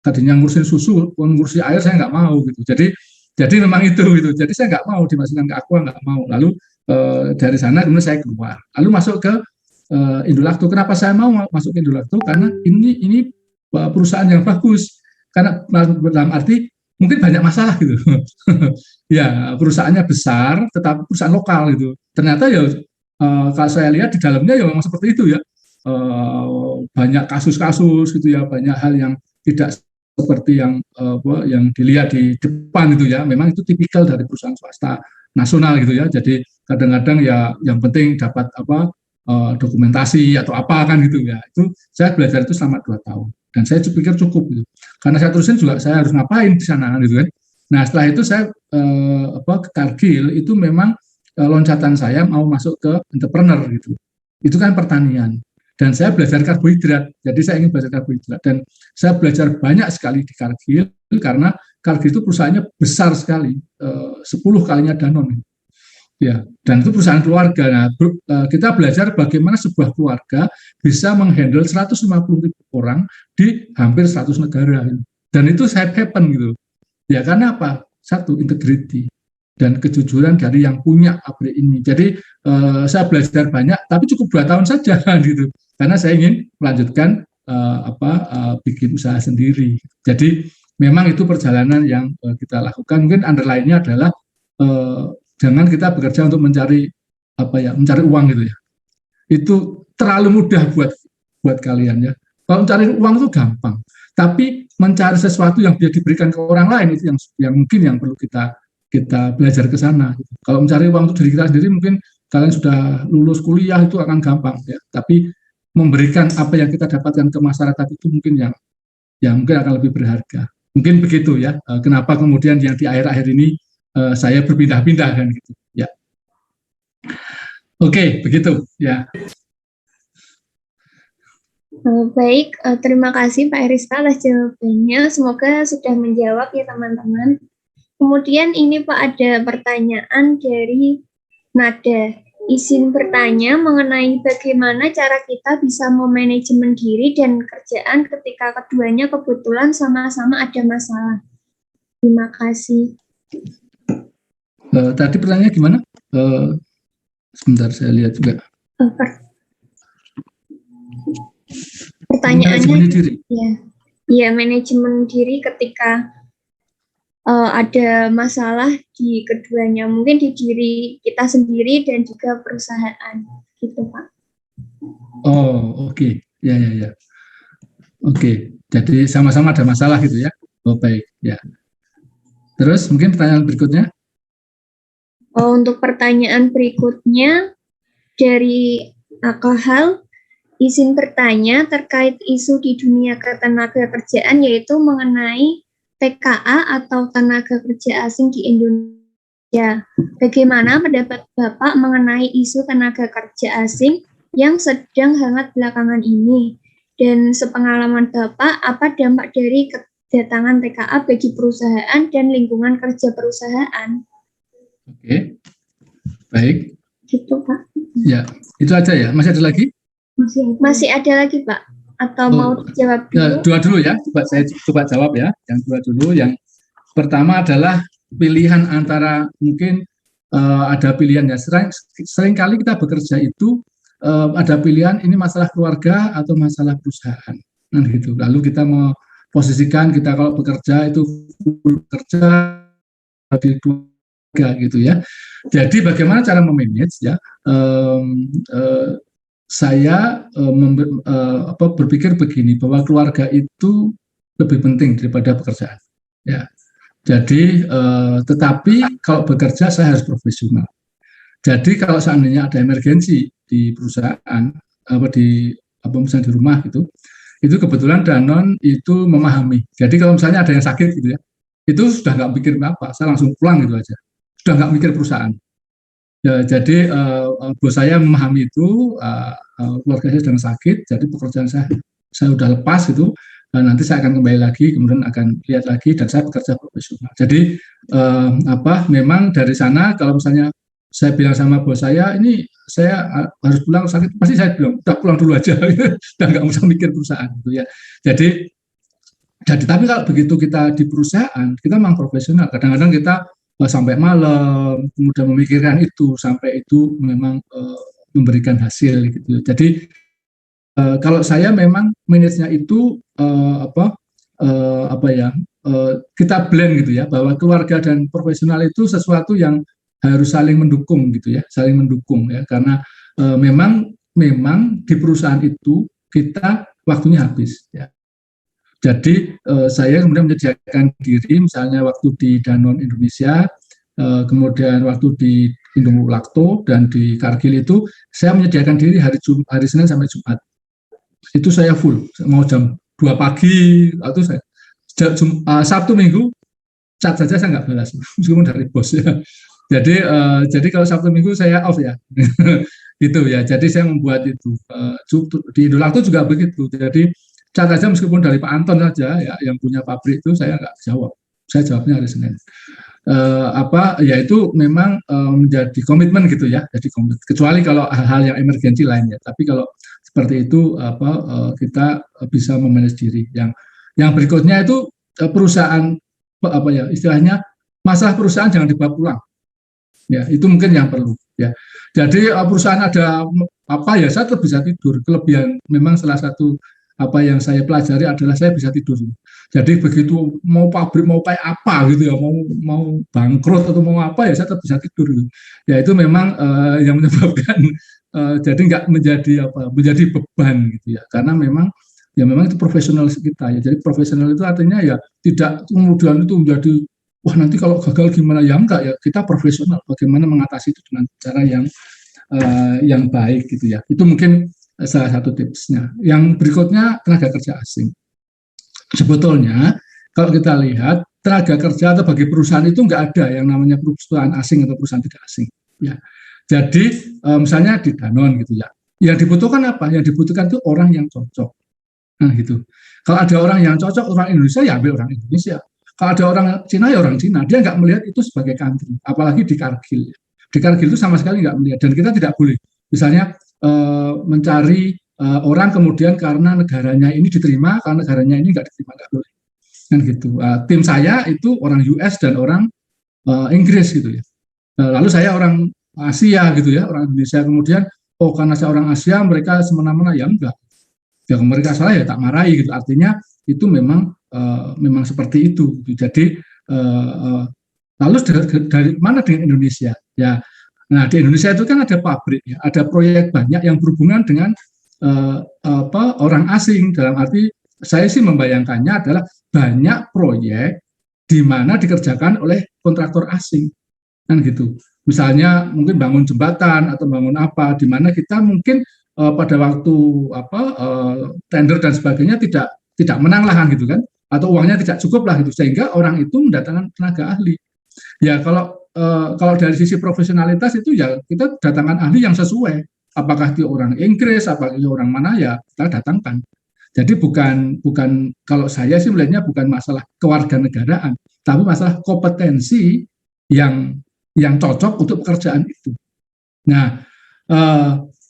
Tadinya ngurusin susu, ngurusin air saya nggak mau gitu. Jadi memang itu gitu. Jadi saya nggak mau dimasukkan ke Aqua, nggak mau. Lalu dari sana kemudian saya keluar. Lalu masuk ke Indolacto. Kenapa saya mau masuk ke Indolacto? Karena ini perusahaan yang bagus. Karena dalam arti mungkin banyak masalah gitu. Ya perusahaannya besar, tetapi perusahaan lokal gitu. Ternyata ya kalau saya lihat di dalamnya ya memang seperti itu ya. Banyak kasus-kasus gitu ya, banyak hal yang tidak seperti yang dilihat di depan itu ya. Memang itu tipikal dari perusahaan swasta nasional gitu ya. Jadi kadang-kadang ya yang penting dapat dokumentasi atau apa kan gitu ya. Itu saya belajar itu selama 2 tahun dan saya pikir cukup gitu. Karena saya terusin juga saya harus ngapain di sana gitu kan. Nah setelah itu saya ke Cargill itu memang loncatan saya mau masuk ke entrepreneur gitu. Itu kan pertanian. Dan saya belajar karbohidrat, jadi saya ingin belajar karbohidrat. Dan saya belajar banyak sekali di Cargill, karena Cargill itu perusahaannya besar sekali, 10 kalinya Danone. Ya, dan itu perusahaan keluarga. Nah, kita belajar bagaimana sebuah keluarga bisa menghandle 150.000 orang di hampir 100 negara. Dan itu happen gitu. Ya, karena apa? Satu, integrity dan kejujuran dari yang punya pabrik ini. Jadi saya belajar banyak, tapi cukup 2 tahun saja gitu. Karena saya ingin melanjutkan bikin usaha sendiri. Jadi memang itu perjalanan yang kita lakukan. Mungkin underline-nya adalah jangan kita bekerja untuk mencari uang gitu ya. Itu terlalu mudah buat kalian ya. Kalau mencari uang itu gampang, tapi mencari sesuatu yang bisa diberikan ke orang lain itu yang mungkin yang perlu kita belajar ke sana. Kalau mencari uang untuk diri kita sendiri mungkin kalian sudah lulus kuliah itu akan gampang ya. Tapi memberikan apa yang kita dapatkan ke masyarakat itu mungkin yang mungkin akan lebih berharga. Mungkin begitu ya. Kenapa kemudian yang di akhir-akhir ini saya berpindah-pindah kan gitu. Ya. Oke, begitu ya. Baik, terima kasih Pak Erista atas jawabannya. Semoga sudah menjawab ya teman-teman. Kemudian ini Pak ada pertanyaan dari Nada. Izin bertanya mengenai bagaimana cara kita bisa memanajemen diri dan kerjaan ketika keduanya kebetulan sama-sama ada masalah. Terima kasih. Tadi pertanyaannya gimana? Sebentar saya lihat juga. Pertanyaannya diri. Ya, manajemen diri ketika ada masalah di keduanya, mungkin di diri kita sendiri dan juga perusahaan, gitu Pak. Oh, oke. Ya. Oke, jadi sama-sama ada masalah gitu ya. Oh, baik, ya. Terus mungkin pertanyaan berikutnya? Untuk pertanyaan berikutnya dari Akahal, izin bertanya terkait isu di dunia ketenaga kerjaan yaitu mengenai TKA atau tenaga kerja asing di Indonesia. Bagaimana pendapat Bapak mengenai isu tenaga kerja asing yang sedang hangat belakangan ini? Dan sepengalaman Bapak, apa dampak dari kedatangan TKA bagi perusahaan dan lingkungan kerja perusahaan? Oke, baik. Gitu, Pak. Ya, itu aja ya. Masih ada lagi? Masih ada lagi, Pak? Atau mau dijawab dulu? Ya, dua dulu ya. Saya coba jawab ya. Yang dua dulu. Yang pertama adalah pilihan antara mungkin ada pilihan ya. Sering kali kita bekerja itu ada pilihan ini masalah keluarga atau masalah perusahaan. Nah, gitu. Lalu kita mau posisikan kita kalau bekerja itu bekerja di keluarga gitu ya. Jadi bagaimana cara memanage ya? Saya berpikir begini bahwa keluarga itu lebih penting daripada pekerjaan. Ya, jadi tetapi kalau bekerja saya harus profesional. Jadi kalau seandainya ada emergensi di perusahaan misalnya di rumah gitu, itu kebetulan Danone itu memahami. Jadi kalau misalnya ada yang sakit gitu ya, itu sudah nggak mikir apa, saya langsung pulang gitu aja, sudah nggak mikir perusahaan. Ya, jadi bos saya memahami itu, keluarga saya sedang sakit, jadi pekerjaan saya sudah lepas itu, nanti saya akan kembali lagi, kemudian akan lihat lagi, dan saya bekerja profesional. Jadi memang dari sana kalau misalnya saya bilang sama bos saya, ini saya harus pulang sakit, pasti saya bilang, udah pulang dulu aja, dan nggak usah mikir perusahaan gitu ya. Jadi tapi kalau begitu kita di perusahaan, kita memang profesional. Kadang-kadang kita sampai malam, kemudian memikirkan itu sampai itu memang memberikan hasil gitu. Jadi kalau saya memang manage-nya itu kita blend gitu ya, bahwa keluarga dan profesional itu sesuatu yang harus saling mendukung gitu ya, saling mendukung ya, karena memang di perusahaan itu kita waktunya habis ya. Jadi saya kemudian menyediakan diri, misalnya waktu di Danone Indonesia, kemudian waktu di Indolacto dan di Cargill itu, saya menyediakan diri hari Senin sampai Jumat. Itu saya full, mau jam 2 pagi, atau saya Sabtu Minggu, chat saja saya nggak balas, meskipun dari bos ya. Jadi kalau Sabtu Minggu saya off ya, gitu ya. Jadi saya membuat itu. Di Indolacto juga begitu. Jadi chat aja meskipun dari Pak Anton saja ya, yang punya pabrik itu saya nggak jawab. Saya jawabnya hari Senin. Ya itu memang menjadi komitmen gitu ya. Jadi kecuali kalau hal-hal yang emergensi lainnya. Tapi kalau seperti itu kita bisa memanage diri. Yang berikutnya itu perusahaan istilahnya masalah perusahaan jangan dibawa pulang. Ya, itu mungkin yang perlu ya. Jadi perusahaan ada ya saya tetap bisa tidur. Kelebihan memang salah satu yang saya pelajari adalah saya bisa tidur. Jadi begitu mau pabrik mau kayak apa gitu ya, mau bangkrut atau mau apa ya saya tetap bisa tidur. Gitu. Ya itu memang yang menyebabkan jadi nggak menjadi beban gitu ya. Karena memang itu profesional kita ya. Jadi profesional itu artinya ya tidak kemudian itu menjadi wah nanti kalau gagal gimana, ya enggak ya, kita profesional bagaimana mengatasi itu dengan cara yang baik gitu ya. Itu mungkin salah satu tipsnya. Yang berikutnya tenaga kerja asing. Sebetulnya kalau kita lihat tenaga kerja atau bagi perusahaan itu enggak ada yang namanya perusahaan asing atau perusahaan tidak asing ya. Jadi misalnya di Danone gitu ya. Yang dibutuhkan apa? Yang dibutuhkan itu orang yang cocok. Nah gitu. Kalau ada orang yang cocok orang Indonesia ya ambil orang Indonesia. Kalau ada orang Cina ya orang Cina, dia nggak melihat itu sebagai country, apalagi di Cargill. Di Cargill itu sama sekali nggak melihat, dan kita tidak boleh, misalnya mencari orang kemudian karena negaranya ini diterima, karena negaranya ini nggak diterima, nggak boleh. Kan gitu. Tim saya itu orang US dan orang Inggris gitu ya. Lalu saya orang Asia gitu ya, orang Indonesia, kemudian karena saya orang Asia mereka semena-mena, ya enggak. Ya mereka salah ya tak marahi gitu. Artinya itu memang seperti itu. Jadi lalu dari mana dengan Indonesia? Ya, nah di Indonesia itu kan ada pabrik, ya, ada proyek banyak yang berhubungan dengan orang asing. Dalam arti saya sih membayangkannya adalah banyak proyek di mana dikerjakan oleh kontraktor asing, kan gitu. Misalnya mungkin bangun jembatan atau bangun apa, di mana kita mungkin pada waktu tender dan sebagainya tidak menang lah gitu kan, atau uangnya tidak cukup lah gitu, sehingga orang itu mendatangkan tenaga ahli. Ya kalau dari sisi profesionalitas itu ya kita datangkan ahli yang sesuai. apakah dia orang Inggris, apakah dia orang mana, ya kita datangkan. Jadi bukan kalau saya sih melihatnya bukan masalah kewarganegaraan, tapi masalah kompetensi yang cocok untuk pekerjaan itu. Nah,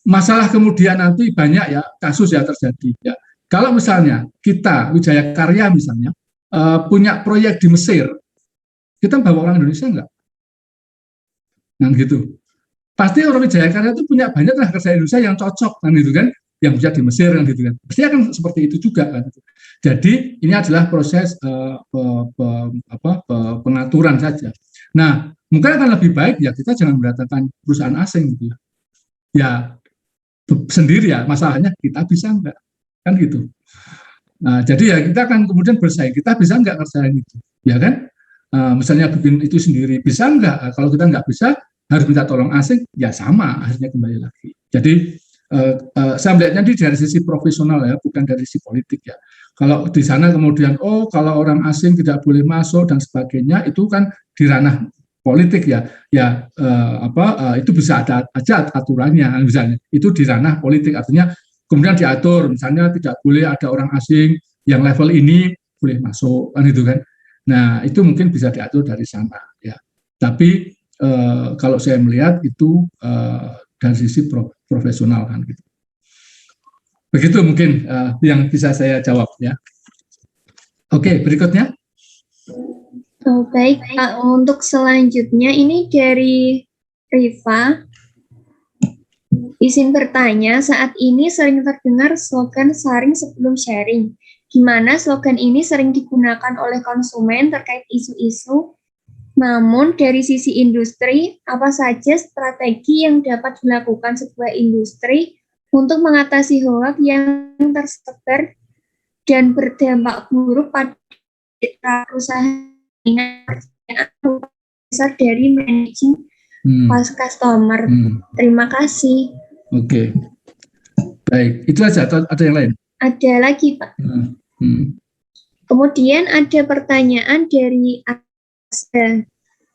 masalah kemudian nanti banyak ya kasus ya terjadi. Ya. Kalau misalnya kita Wijaya Karya misalnya punya proyek di Mesir, kita bawa orang Indonesia enggak? Nah gitu. Pasti orang Wijaya Karya itu punya banyak tenaga kerja Indonesia yang cocok kan gitu kan, yang bisa di Mesir kan gitu kan. Pasti akan seperti itu juga kan. Jadi ini adalah proses pengaturan saja. Nah, mungkin akan lebih baik ya kita jangan mendatangkan perusahaan asing gitu ya. Ya sendiri ya, masalahnya kita bisa enggak kan gitu. Nah, jadi ya kita akan kemudian bersaing, kita bisa enggak kerjain itu, ya kan? Misalnya bikin itu sendiri, bisa enggak? Kalau kita enggak bisa, harus minta tolong asing, ya sama, akhirnya kembali lagi. Jadi saya melihatnya dari sisi profesional ya, bukan dari sisi politik ya. Kalau di sana kemudian, kalau orang asing tidak boleh masuk dan sebagainya, itu kan di ranah politik ya, itu bisa ada aja aturannya, misalnya itu di ranah politik, artinya kemudian diatur, misalnya tidak boleh ada orang asing yang level ini boleh masuk, kan itu kan. Nah itu mungkin bisa diatur dari sana ya. Tapi kalau saya melihat itu dari sisi profesional kan gitu. Begitu mungkin yang bisa saya jawab ya. Oke, berikutnya. Baik, Pak. Untuk selanjutnya ini dari Riva. Izin bertanya, saat ini sering terdengar slogan saring sebelum sharing. Gimana slogan ini sering digunakan oleh konsumen terkait isu-isu. Namun dari sisi industri, apa saja strategi yang dapat dilakukan sebuah industri untuk mengatasi hoax yang tersebar dan berdampak buruk pada perusahaan besar dari managing customer. Terima kasih. Oke. Baik, itu aja atau ada yang lain? Ada lagi, Pak. Kemudian ada pertanyaan dari Asda.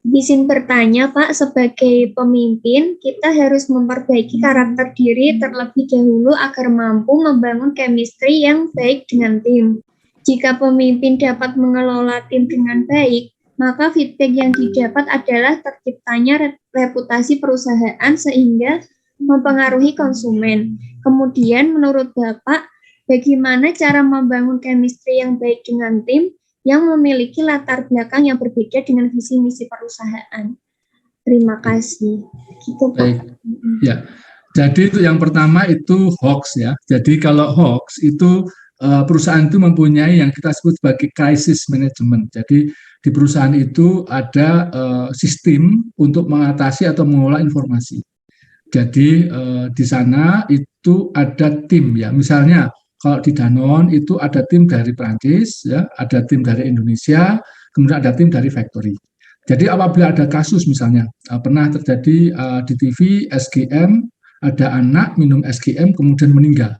Izin bertanya, Pak, sebagai pemimpin, kita harus memperbaiki karakter diri terlebih dahulu agar mampu membangun chemistry yang baik dengan tim. Jika pemimpin dapat mengelola tim dengan baik, maka feedback yang didapat adalah terciptanya reputasi perusahaan sehingga mempengaruhi konsumen. Kemudian, menurut Bapak, bagaimana cara membangun chemistry yang baik dengan tim yang memiliki latar belakang yang berbeda dengan visi misi perusahaan? Terima kasih. Gitu, Pak. Baik. Ya. Jadi itu yang pertama itu hoax ya. Jadi kalau hoax itu perusahaan itu mempunyai yang kita sebut sebagai crisis management. Jadi di perusahaan itu ada sistem untuk mengatasi atau mengolah informasi. Jadi di sana itu ada tim ya. Misalnya kalau di Danone itu ada tim dari Prancis, ya, ada tim dari Indonesia, kemudian ada tim dari factory. Jadi apabila ada kasus misalnya pernah terjadi di TV SGM, ada anak minum SGM kemudian meninggal,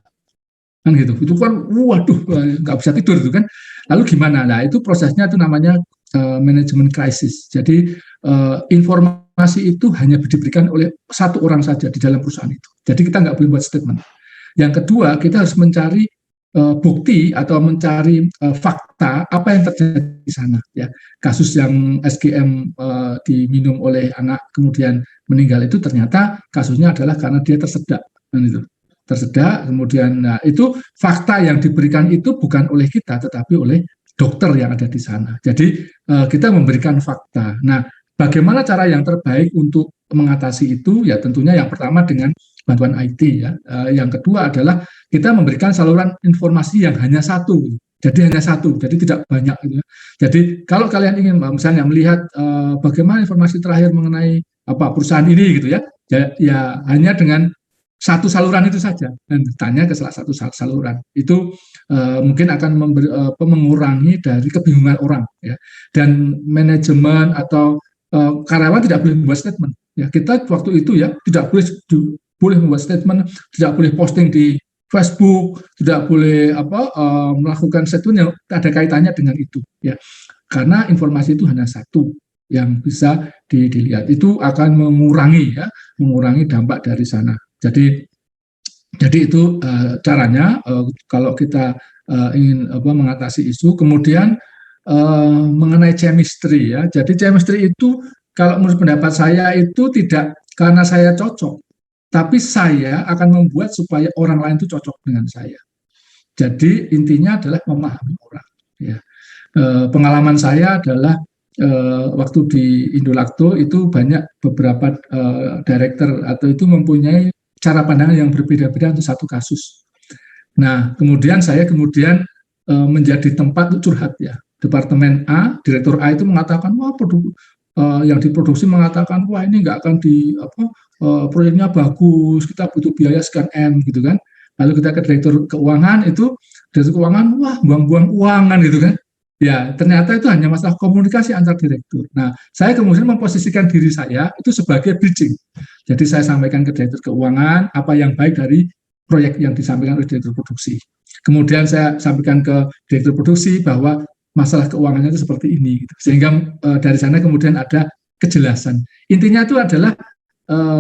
kan gitu. Itu kan, waduh, nggak bisa tidur itu kan. Lalu gimana? Nah itu prosesnya itu namanya manajemen krisis. Jadi informasi itu hanya diberikan oleh satu orang saja di dalam perusahaan itu. Jadi kita nggak boleh buat statement. Yang kedua, kita harus mencari bukti atau mencari fakta apa yang terjadi di sana. Ya, kasus yang SGM diminum oleh anak kemudian meninggal itu ternyata kasusnya adalah karena dia tersedak. Itu tersedak, kemudian itu fakta yang diberikan itu bukan oleh kita, tetapi oleh dokter yang ada di sana. Jadi kita memberikan fakta. Nah, bagaimana cara yang terbaik untuk mengatasi itu? Ya tentunya yang pertama dengan bantuan IT ya. Yang kedua adalah kita memberikan saluran informasi yang hanya satu. Jadi hanya satu, jadi tidak banyak. Gitu. Jadi kalau kalian ingin misalnya melihat bagaimana informasi terakhir mengenai perusahaan ini gitu ya, ya hanya dengan satu saluran itu saja. Dan tanya ke salah satu saluran itu mungkin akan mengurangi dari kebingungan orang. Ya. Dan manajemen atau karyawan tidak boleh membuat statement. Ya, kita waktu itu ya tidak boleh membuat statement, tidak boleh posting di Facebook, tidak boleh melakukan statement yang ada kaitannya dengan itu, ya. Karena informasi itu hanya satu yang bisa dilihat. Itu akan mengurangi dampak dari sana. Jadi Jadi itu caranya kalau kita ingin mengatasi isu. Kemudian mengenai chemistry ya. Jadi chemistry itu kalau menurut pendapat saya itu tidak karena saya cocok, tapi saya akan membuat supaya orang lain itu cocok dengan saya. Jadi intinya adalah memahami orang. Ya. Pengalaman saya adalah waktu di Indolacto itu banyak beberapa director atau itu mempunyai cara pandangan yang berbeda-beda untuk satu kasus. Nah, kemudian saya menjadi tempat untuk curhat ya. Departemen A, Direktur A itu mengatakan, wah yang diproduksi mengatakan, wah ini nggak akan proyeknya bagus, kita butuh biaya sekian M gitu kan. Lalu kita ke Direktur Keuangan itu, Direktur Keuangan, wah buang-buang uang kan gitu kan. Ya, ternyata itu hanya masalah komunikasi antar direktur. Nah, saya kemudian memposisikan diri saya itu sebagai bridging. Jadi saya sampaikan ke Direktur Keuangan apa yang baik dari proyek yang disampaikan oleh Direktur Produksi. Kemudian saya sampaikan ke Direktur Produksi bahwa masalah keuangannya itu seperti ini, gitu. Sehingga dari sana kemudian ada kejelasan. Intinya itu adalah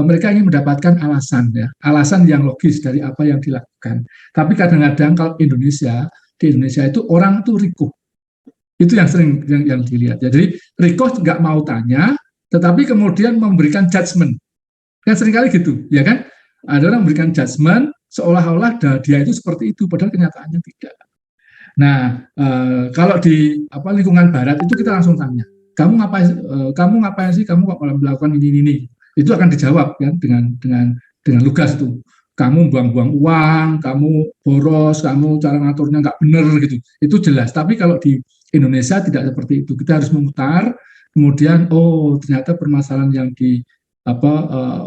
mereka ingin mendapatkan alasan, ya, alasan yang logis dari apa yang dilakukan. Tapi kadang-kadang kalau di Indonesia itu orang tuh rikuh, itu yang sering yang dilihat. Jadi rikuh nggak mau tanya, tetapi kemudian memberikan judgement. Kan seringkali gitu, ya kan? Ada orang memberikan judgement seolah-olah dia itu seperti itu, padahal kenyataannya tidak. Nah, kalau di lingkungan barat itu kita langsung tanya, kamu ngapain sih? Kamu kok melakukan ini? Itu akan dijawab kan dengan lugas itu. Kamu buang-buang uang, kamu boros, kamu cara ngaturnya nggak benar gitu. Itu jelas. Tapi kalau di Indonesia tidak seperti itu. Kita harus memutar, kemudian ternyata permasalahan yang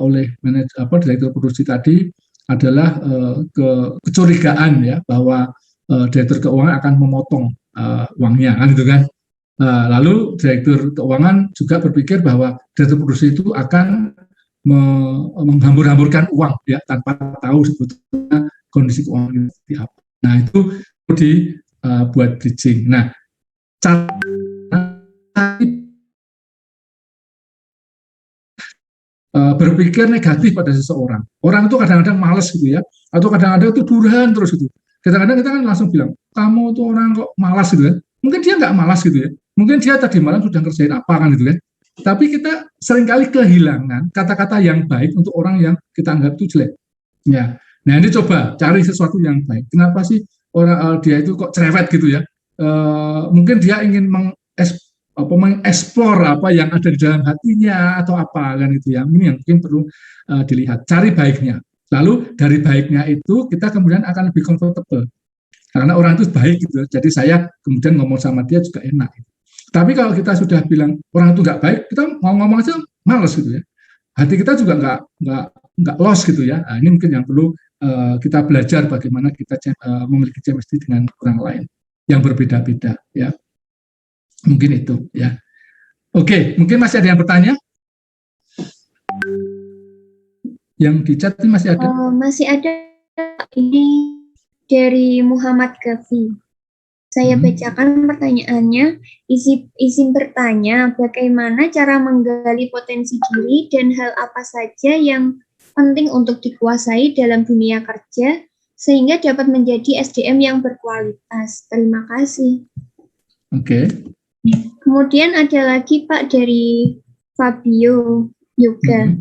oleh Direktur Produksi tadi adalah kecurigaan ya bahwa Direktur Keuangan akan memotong uangnya kan gitu kan. Lalu Direktur Keuangan juga berpikir bahwa Direktur Produksi itu akan menghambur-hamburkan uang ya tanpa tahu sebetulnya kondisi keuangan seperti apa. Nah, itu dibuat bridging. Nah, berpikir negatif pada seseorang. Orang itu kadang-kadang malas gitu ya, atau kadang-kadang itu durhan terus gitu. Kadang-kadang kita kan langsung bilang, kamu tuh orang kok malas gitu ya. Mungkin dia nggak malas gitu ya. Mungkin dia tadi malam sudah ngerjain apa kan gitu kan. Tapi kita seringkali kehilangan kata-kata yang baik untuk orang yang kita anggap itu jelek. Ya. Nah, ini coba cari sesuatu yang baik. Kenapa sih dia itu kok cerewet gitu ya? Mungkin dia ingin mengeksplor apa yang ada di dalam hatinya atau apa kan itu ya. Ini yang mungkin perlu dilihat. Cari baiknya. Lalu dari baiknya itu kita kemudian akan lebih comfortable. Karena orang itu baik gitu. Jadi saya kemudian ngomong sama dia juga enak. Tapi kalau kita sudah bilang orang itu nggak baik, kita mau ngomong aja malas gitu ya. Hati kita juga nggak lost gitu ya. Nah, ini mungkin yang perlu kita belajar bagaimana kita memiliki chemistry dengan orang lain yang berbeda-beda ya. Mungkin itu ya. Oke, mungkin masih ada yang bertanya? Yang di chat ini masih ada? Masih ada. Ini dari Muhammad Gavi. Saya bacakan pertanyaannya. Izin bertanya, bagaimana cara menggali potensi diri dan hal apa saja yang penting untuk dikuasai dalam dunia kerja sehingga dapat menjadi SDM yang berkualitas. Terima kasih. Oke. Kemudian ada lagi Pak dari Fabio Yoga.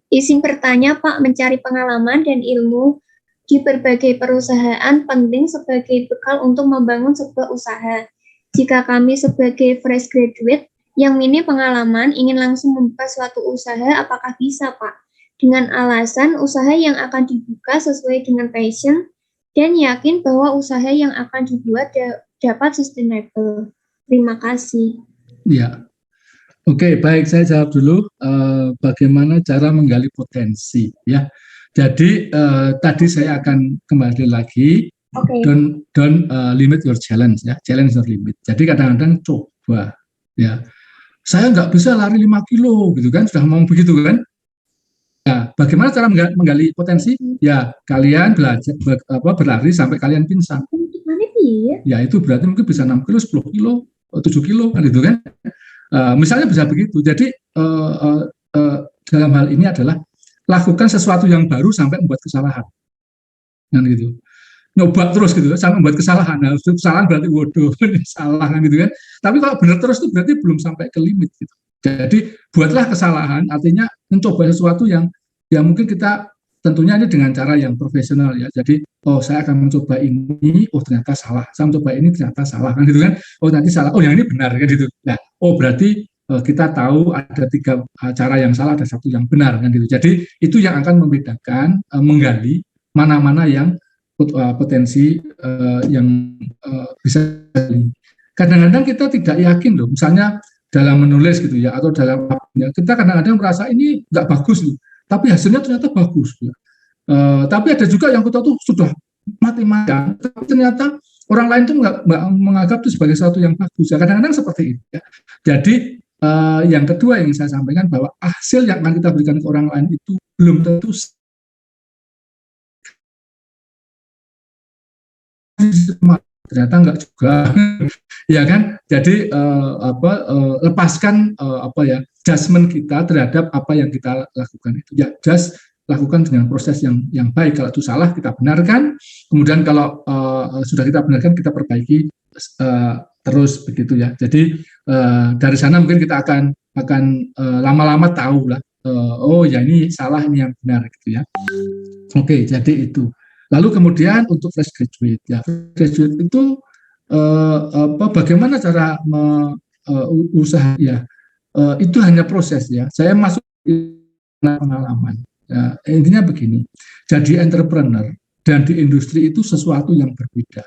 Izin bertanya Pak, mencari pengalaman dan ilmu di berbagai perusahaan penting sebagai bekal untuk membangun sebuah usaha. Jika kami sebagai fresh graduate yang minim pengalaman ingin langsung membuka suatu usaha, apakah bisa Pak? Dengan alasan usaha yang akan dibuka sesuai dengan passion dan yakin bahwa usaha yang akan dibuat dapat sustainable. Terima kasih. Ya. Oke, baik, saya jawab dulu bagaimana cara menggali potensi ya. Jadi tadi saya akan kembali lagi, don't limit your challenge ya, challenge your limit. Jadi kadang-kadang coba ya, saya nggak bisa lari 5 kilo gitu kan, sudah ngomong begitu kan. Ya, bagaimana cara menggali potensi? Ya, kalian belajar berlari sampai kalian pingsan. Ya, itu berarti mungkin bisa 6 kilo, 10 kilo, 7 kilo kan itu kan. Misalnya bisa begitu. Jadi dalam hal ini adalah lakukan sesuatu yang baru sampai membuat kesalahan, kan gitu. Nyoba terus gitu sampai membuat kesalahan. Nah, kesalahan berarti waduh ini salah kan gitu kan. Tapi kalau benar terus itu berarti belum sampai ke limit gitu. Jadi buatlah kesalahan, artinya mencoba sesuatu yang mungkin kita tentunya ini dengan cara yang profesional ya. Jadi saya akan mencoba ini, ternyata salah. Saya mencoba ini ternyata salah kan gitu kan. Nanti salah. Yang ini benar kan gitu. Nah, berarti kita tahu ada 3 cara yang salah, ada 1 yang benar kan gitu. Jadi itu yang akan membedakan, menggali mana-mana yang potensi yang bisa. Kadang-kadang kita tidak yakin loh, misalnya dalam menulis gitu ya, atau dalam kita kadang-kadang merasa ini nggak bagus loh, tapi hasilnya ternyata bagus. Ya. Tapi ada juga yang kita tuh sudah mati-matian, tapi ternyata orang lain tuh nggak menganggap itu sebagai sesuatu yang bagus. Ya, kadang-kadang seperti itu. Ya. Jadi yang kedua yang saya sampaikan bahwa hasil yang akan kita berikan ke orang lain itu belum tentu ternyata enggak juga ya kan. Jadi lepaskan judgement kita terhadap apa yang kita lakukan itu ya, just lakukan dengan proses yang baik. Kalau itu salah kita benarkan, kemudian kalau sudah kita benarkan kita perbaiki terus begitu ya. Jadi dari sana mungkin kita akan lama-lama tahu lah, ya ini salah, ini yang benar gitu ya. Oke, jadi itu. Lalu kemudian untuk fresh graduate, ya graduate itu bagaimana cara usaha ya, itu hanya proses ya. Saya masuk pengalaman. Ya, intinya begini, jadi entrepreneur dan di industri itu sesuatu yang berbeda.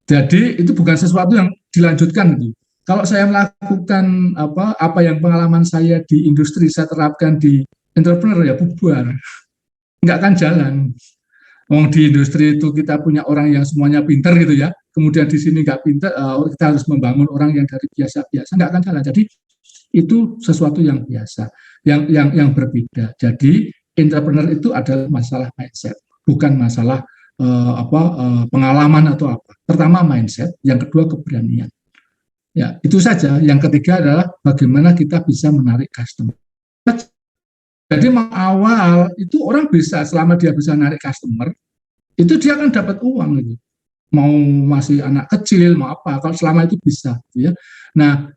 Jadi itu bukan sesuatu yang dilanjutkan itu. Kalau saya melakukan apa yang pengalaman saya di industri saya terapkan di entrepreneur ya bubar, nggak akan jalan. Di industri itu kita punya orang yang semuanya pinter gitu ya, kemudian di sini nggak pinter, kita harus membangun orang yang dari biasa-biasa, nggak akan jalan. Jadi itu sesuatu yang biasa, yang berbeda. Jadi entrepreneur itu adalah masalah mindset, bukan masalah pengalaman atau apa. Pertama mindset, yang kedua keberanian. Ya itu saja. Yang ketiga adalah bagaimana kita bisa menarik customer. Jadi awal itu orang bisa, selama dia bisa narik customer, itu dia akan dapat uang gitu. Mau masih anak kecil, mau apa, kalau selama itu bisa. Ya. Nah,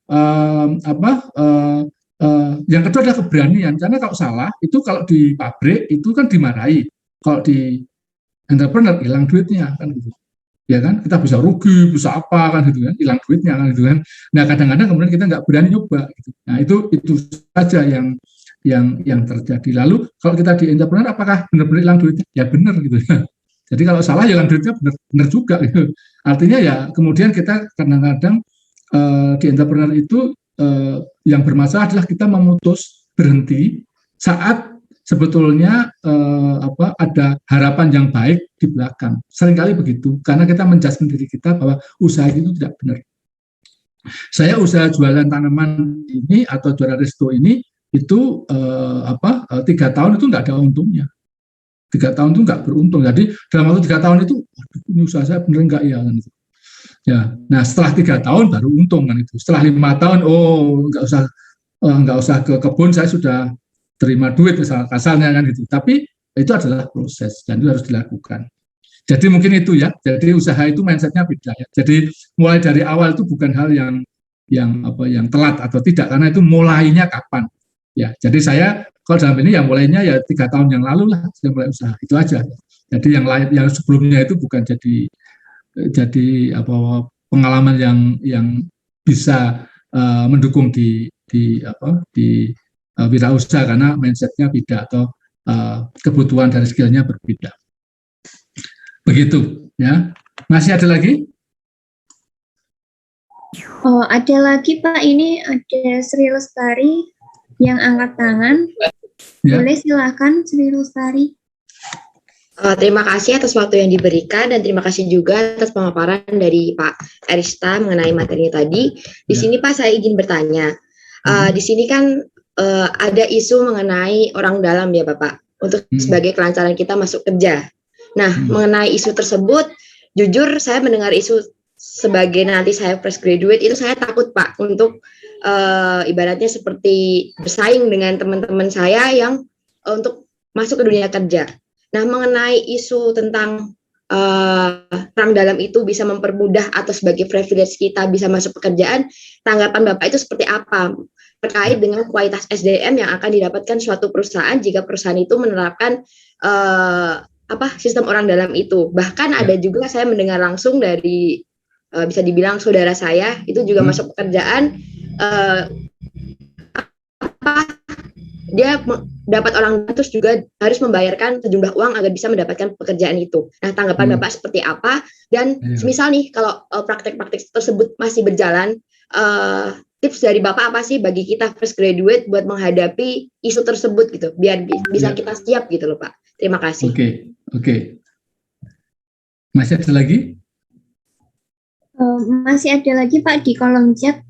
yang kedua adalah keberanian, karena kalau salah, itu kalau di pabrik itu kan dimarahi. Kalau di entrepreneur hilang duitnya kan gitu. Ya kan, kita bisa rugi, bisa apa kan gitu kan, hilang duitnya kan gitu kan. Nah, kadang-kadang kemudian kita nggak berani nyoba. Gitu. Nah, itu saja yang terjadi. Lalu kalau kita di entrepreneur apakah benar-benar hilang duitnya? Ya benar gitu. Jadi kalau salah ya hilang duitnya benar juga gitu. Artinya ya kemudian kita kadang-kadang di entrepreneur itu yang bermasalah adalah kita memutus berhenti saat sebetulnya ada harapan yang baik di belakang. Seringkali begitu karena kita menjudge diri kita bahwa usaha itu tidak benar. Saya usaha jualan tanaman ini atau jualan resto ini itu 3 tahun itu nggak ada untungnya, 3 tahun itu nggak beruntung. Jadi dalam waktu 3 tahun itu ini usaha saya bener nggak ya kan itu ya. Nah setelah 3 tahun baru untung kan itu. Setelah 5 tahun nggak usah ke kebun, saya sudah terima duit misalnya kan gitu. Tapi itu adalah proses dan itu harus dilakukan. Jadi mungkin itu ya. Jadi usaha itu mindsetnya beda ya. Jadi mulai dari awal itu bukan hal yang telat atau tidak, karena itu mulainya kapan. Ya, jadi saya kalau dalam ini ya mulainya ya 3 tahun yang lalu lah saya mulai usaha, itu aja. Jadi yang lain yang sebelumnya itu bukan jadi pengalaman yang bisa mendukung di wirausaha karena mindsetnya beda atau kebutuhan dari skillnya berbeda. Begitu ya. Masih ada lagi? Ada lagi Pak, ini ada Sri Lestari yang angkat tangan. Ya. Boleh silakan Sri Lestari. Terima kasih atas waktu yang diberikan dan terima kasih juga atas pemaparan dari Pak Arista mengenai materi tadi. Di sini Pak saya izin bertanya. Di sini kan ada isu mengenai orang dalam ya Bapak untuk sebagai kelancaran kita masuk kerja. Nah, mengenai isu tersebut, jujur saya mendengar isu sebagai nanti saya fresh graduate itu saya takut Pak untuk ibaratnya seperti bersaing dengan teman-teman saya yang untuk masuk ke dunia kerja. Nah, mengenai isu tentang perang dalam itu bisa mempermudah atau sebagai privilege kita bisa masuk pekerjaan, tanggapan Bapak itu seperti apa terkait dengan kualitas SDM yang akan didapatkan suatu perusahaan jika perusahaan itu menerapkan sistem orang dalam itu. Bahkan ada juga saya mendengar langsung dari bisa dibilang saudara saya itu juga masuk pekerjaan, dia dapat orang terus juga harus membayarkan sejumlah uang agar bisa mendapatkan pekerjaan itu. Nah, tanggapan Bapak seperti apa? Dan misal nih kalau praktek-praktek tersebut masih berjalan, tips dari Bapak apa sih bagi kita fresh graduate buat menghadapi isu tersebut gitu, biar bisa kita siap gitu loh Pak. Terima kasih. Oke. Masih ada lagi? Masih ada lagi Pak di kolom chat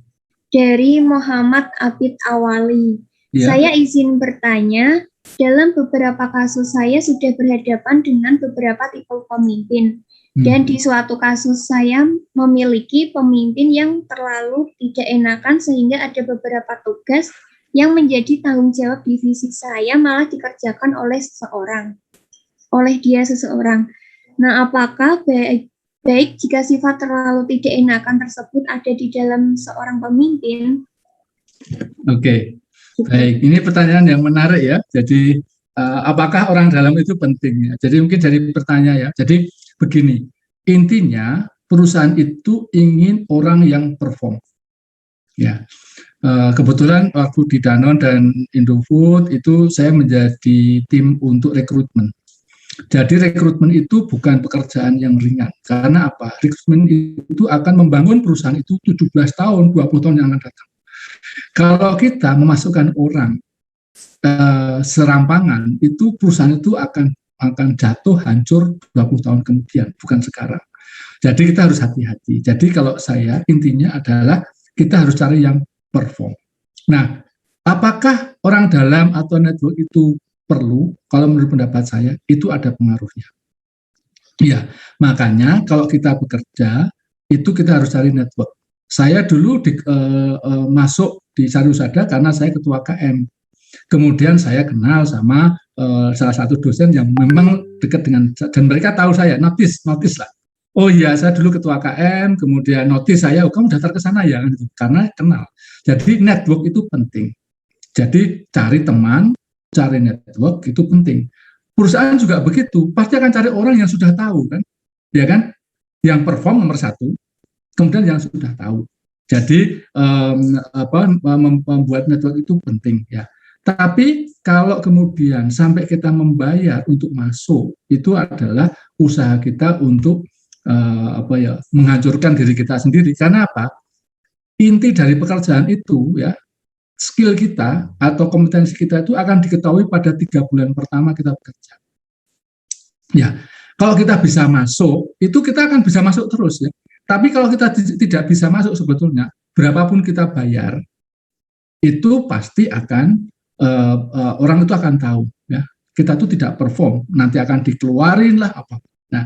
dari Muhammad Abid Awali. Saya izin bertanya, dalam beberapa kasus saya sudah berhadapan dengan beberapa tipe pemimpin. Dan di suatu kasus saya memiliki pemimpin yang terlalu tidak enakan sehingga ada beberapa tugas yang menjadi tanggung jawab divisi saya malah dikerjakan oleh dia seseorang. Nah, apakah baik jika sifat terlalu tidak enakan tersebut ada di dalam seorang pemimpin? Oke. Baik, ini pertanyaan yang menarik ya. Jadi, apakah orang dalam itu penting? Jadi mungkin dari pertanyaan ya. Jadi begini, intinya perusahaan itu ingin orang yang perform. Ya, kebetulan waktu di Danone dan Indofood itu saya menjadi tim untuk rekrutmen. Jadi rekrutmen itu bukan pekerjaan yang ringan. Karena apa? Rekrutmen itu akan membangun perusahaan itu 17 tahun, 20 tahun yang akan datang. Kalau kita memasukkan orang serampangan, itu perusahaan itu akan jatuh hancur 20 tahun kemudian, bukan sekarang. Jadi kita harus hati-hati. Jadi kalau saya intinya adalah kita harus cari yang perform. Nah, apakah orang dalam atau network itu perlu? Kalau menurut pendapat saya itu ada pengaruhnya. Ya, makanya kalau kita bekerja itu kita harus cari network. Saya dulu masuk di Sariusada karena saya ketua KM. Kemudian saya kenal sama salah satu dosen yang memang dekat dengan, dan mereka tahu saya, notice lah. Oh iya, saya dulu ketua KM, kemudian notice saya, oh kamu daftar ke sana ya, karena kenal. Jadi network itu penting. Jadi cari teman, cari network itu penting. Perusahaan juga begitu, pasti akan cari orang yang sudah tahu kan, ya kan, yang perform nomor satu. Kemudian yang sudah tahu. Jadi membuat network itu penting ya. Tapi kalau kemudian sampai kita membayar untuk masuk, itu adalah usaha kita untuk menghancurkan diri kita sendiri. Karena apa? Inti dari pekerjaan itu ya, skill kita atau kompetensi kita itu akan diketahui pada 3 bulan pertama kita bekerja. Ya, kalau kita bisa masuk, itu kita akan bisa masuk terus ya. Tapi kalau kita tidak bisa masuk sebetulnya, berapapun kita bayar, itu pasti akan orang itu akan tahu ya. Kita itu tidak perform, nanti akan dikeluarin lah apa. Nah,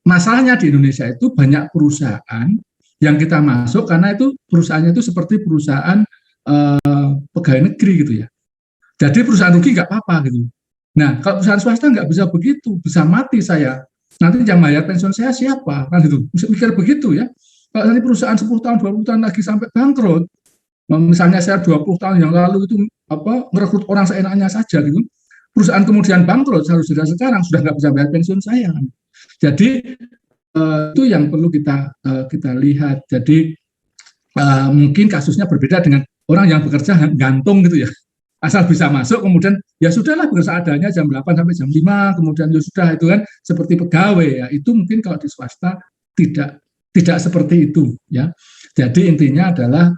masalahnya di Indonesia itu banyak perusahaan yang kita masuk karena itu perusahaannya itu seperti perusahaan pegawai negeri gitu ya. Jadi perusahaan rugi nggak apa-apa gitu. Nah, kalau perusahaan swasta nggak bisa begitu, bisa mati saya. Nanti yang bayar pensiun saya siapa? Kan itu, bisa pikir begitu ya. Kalau nanti perusahaan 10 tahun, 20 tahun lagi sampai bangkrut, misalnya saya 20 tahun yang lalu itu merekrut orang seenaknya saja gitu, perusahaan kemudian bangkrut, sudah sekarang sudah nggak bisa bayar pensiun saya. Jadi itu yang perlu kita lihat. Jadi mungkin kasusnya berbeda dengan orang yang bekerja gantung gitu ya. Asal bisa masuk, kemudian ya sudahlah bekerja adanya jam 8 sampai jam 5, kemudian ya sudah itu kan seperti pegawai ya. Itu mungkin kalau di swasta tidak seperti itu ya. Jadi intinya adalah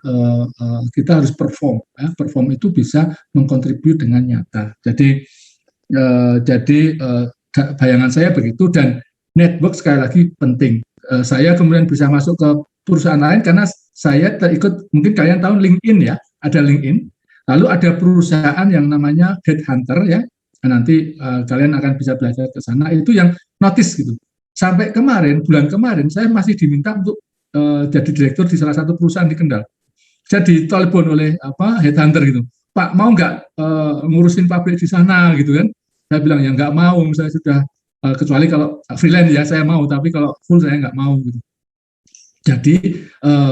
kita harus perform ya. Perform itu bisa mengkontribut dengan nyata. Jadi bayangan saya begitu, dan network sekali lagi penting. Saya kemudian bisa masuk ke perusahaan lain karena saya terikut, mungkin kalian tahu LinkedIn ya, ada LinkedIn. Lalu ada perusahaan yang namanya Headhunter ya, nanti kalian akan bisa belajar ke sana, itu yang notice gitu. Sampai bulan kemarin saya masih diminta untuk jadi direktur di salah satu perusahaan di Kendal. Saya ditelepon oleh Headhunter gitu. Pak mau nggak ngurusin pabrik di sana gitu kan? Saya bilang ya nggak mau, saya sudah kecuali kalau freelance ya saya mau, tapi kalau full saya nggak mau gitu. Jadi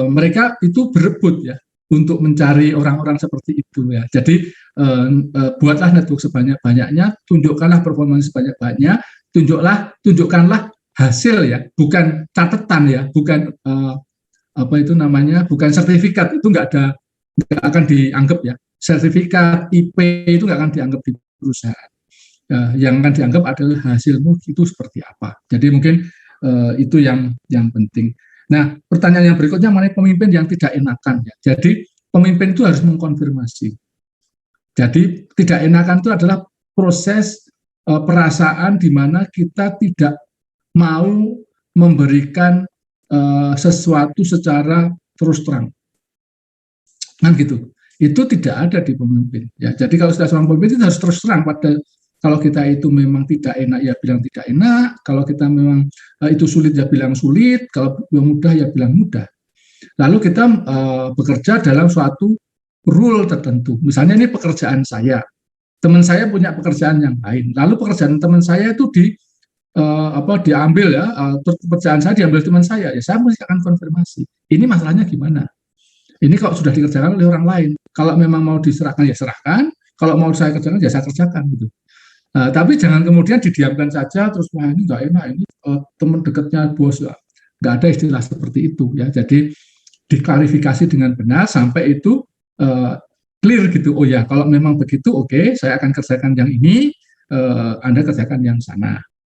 mereka itu berebut ya untuk mencari orang-orang seperti itu ya. Jadi buatlah network sebanyak-banyaknya, tunjukkanlah performa sebanyak-banyaknya, tunjukkanlah hasil ya, bukan catatan ya, bukan apa itu namanya, bukan sertifikat, itu nggak akan dianggap ya. Sertifikat IP itu nggak akan dianggap di perusahaan. Yang akan dianggap adalah hasilmu itu seperti apa. Jadi mungkin itu yang penting. Nah, pertanyaan yang berikutnya mengenai pemimpin yang tidak enakan ya. Jadi pemimpin itu harus mengkonfirmasi. Jadi tidak enakan itu adalah proses perasaan di mana kita tidak mau memberikan sesuatu secara terus terang. Kan gitu. Itu tidak ada di pemimpin ya. Jadi kalau sudah seorang pemimpin itu harus terus terang pada, kalau kita itu memang tidak enak ya bilang tidak enak, kalau kita memang itu sulit ya bilang sulit, kalau mudah ya bilang mudah. Lalu kita bekerja dalam suatu rule tertentu. Misalnya ini pekerjaan saya, teman saya punya pekerjaan yang lain, lalu pekerjaan teman saya itu diambil ya, pekerjaan saya diambil teman saya, ya saya mesti akan konfirmasi. Ini masalahnya gimana? Ini kalau sudah dikerjakan oleh orang lain, kalau memang mau diserahkan ya serahkan, kalau mau saya kerjakan ya saya kerjakan gitu. Tapi jangan kemudian didiamkan saja terus wah ini nggak enak, ini teman dekatnya bos, nggak ada istilah seperti itu ya. Jadi diklarifikasi dengan benar sampai itu clear gitu. Oh ya kalau memang begitu oke, saya akan kerjakan yang ini, Anda kerjakan yang sana.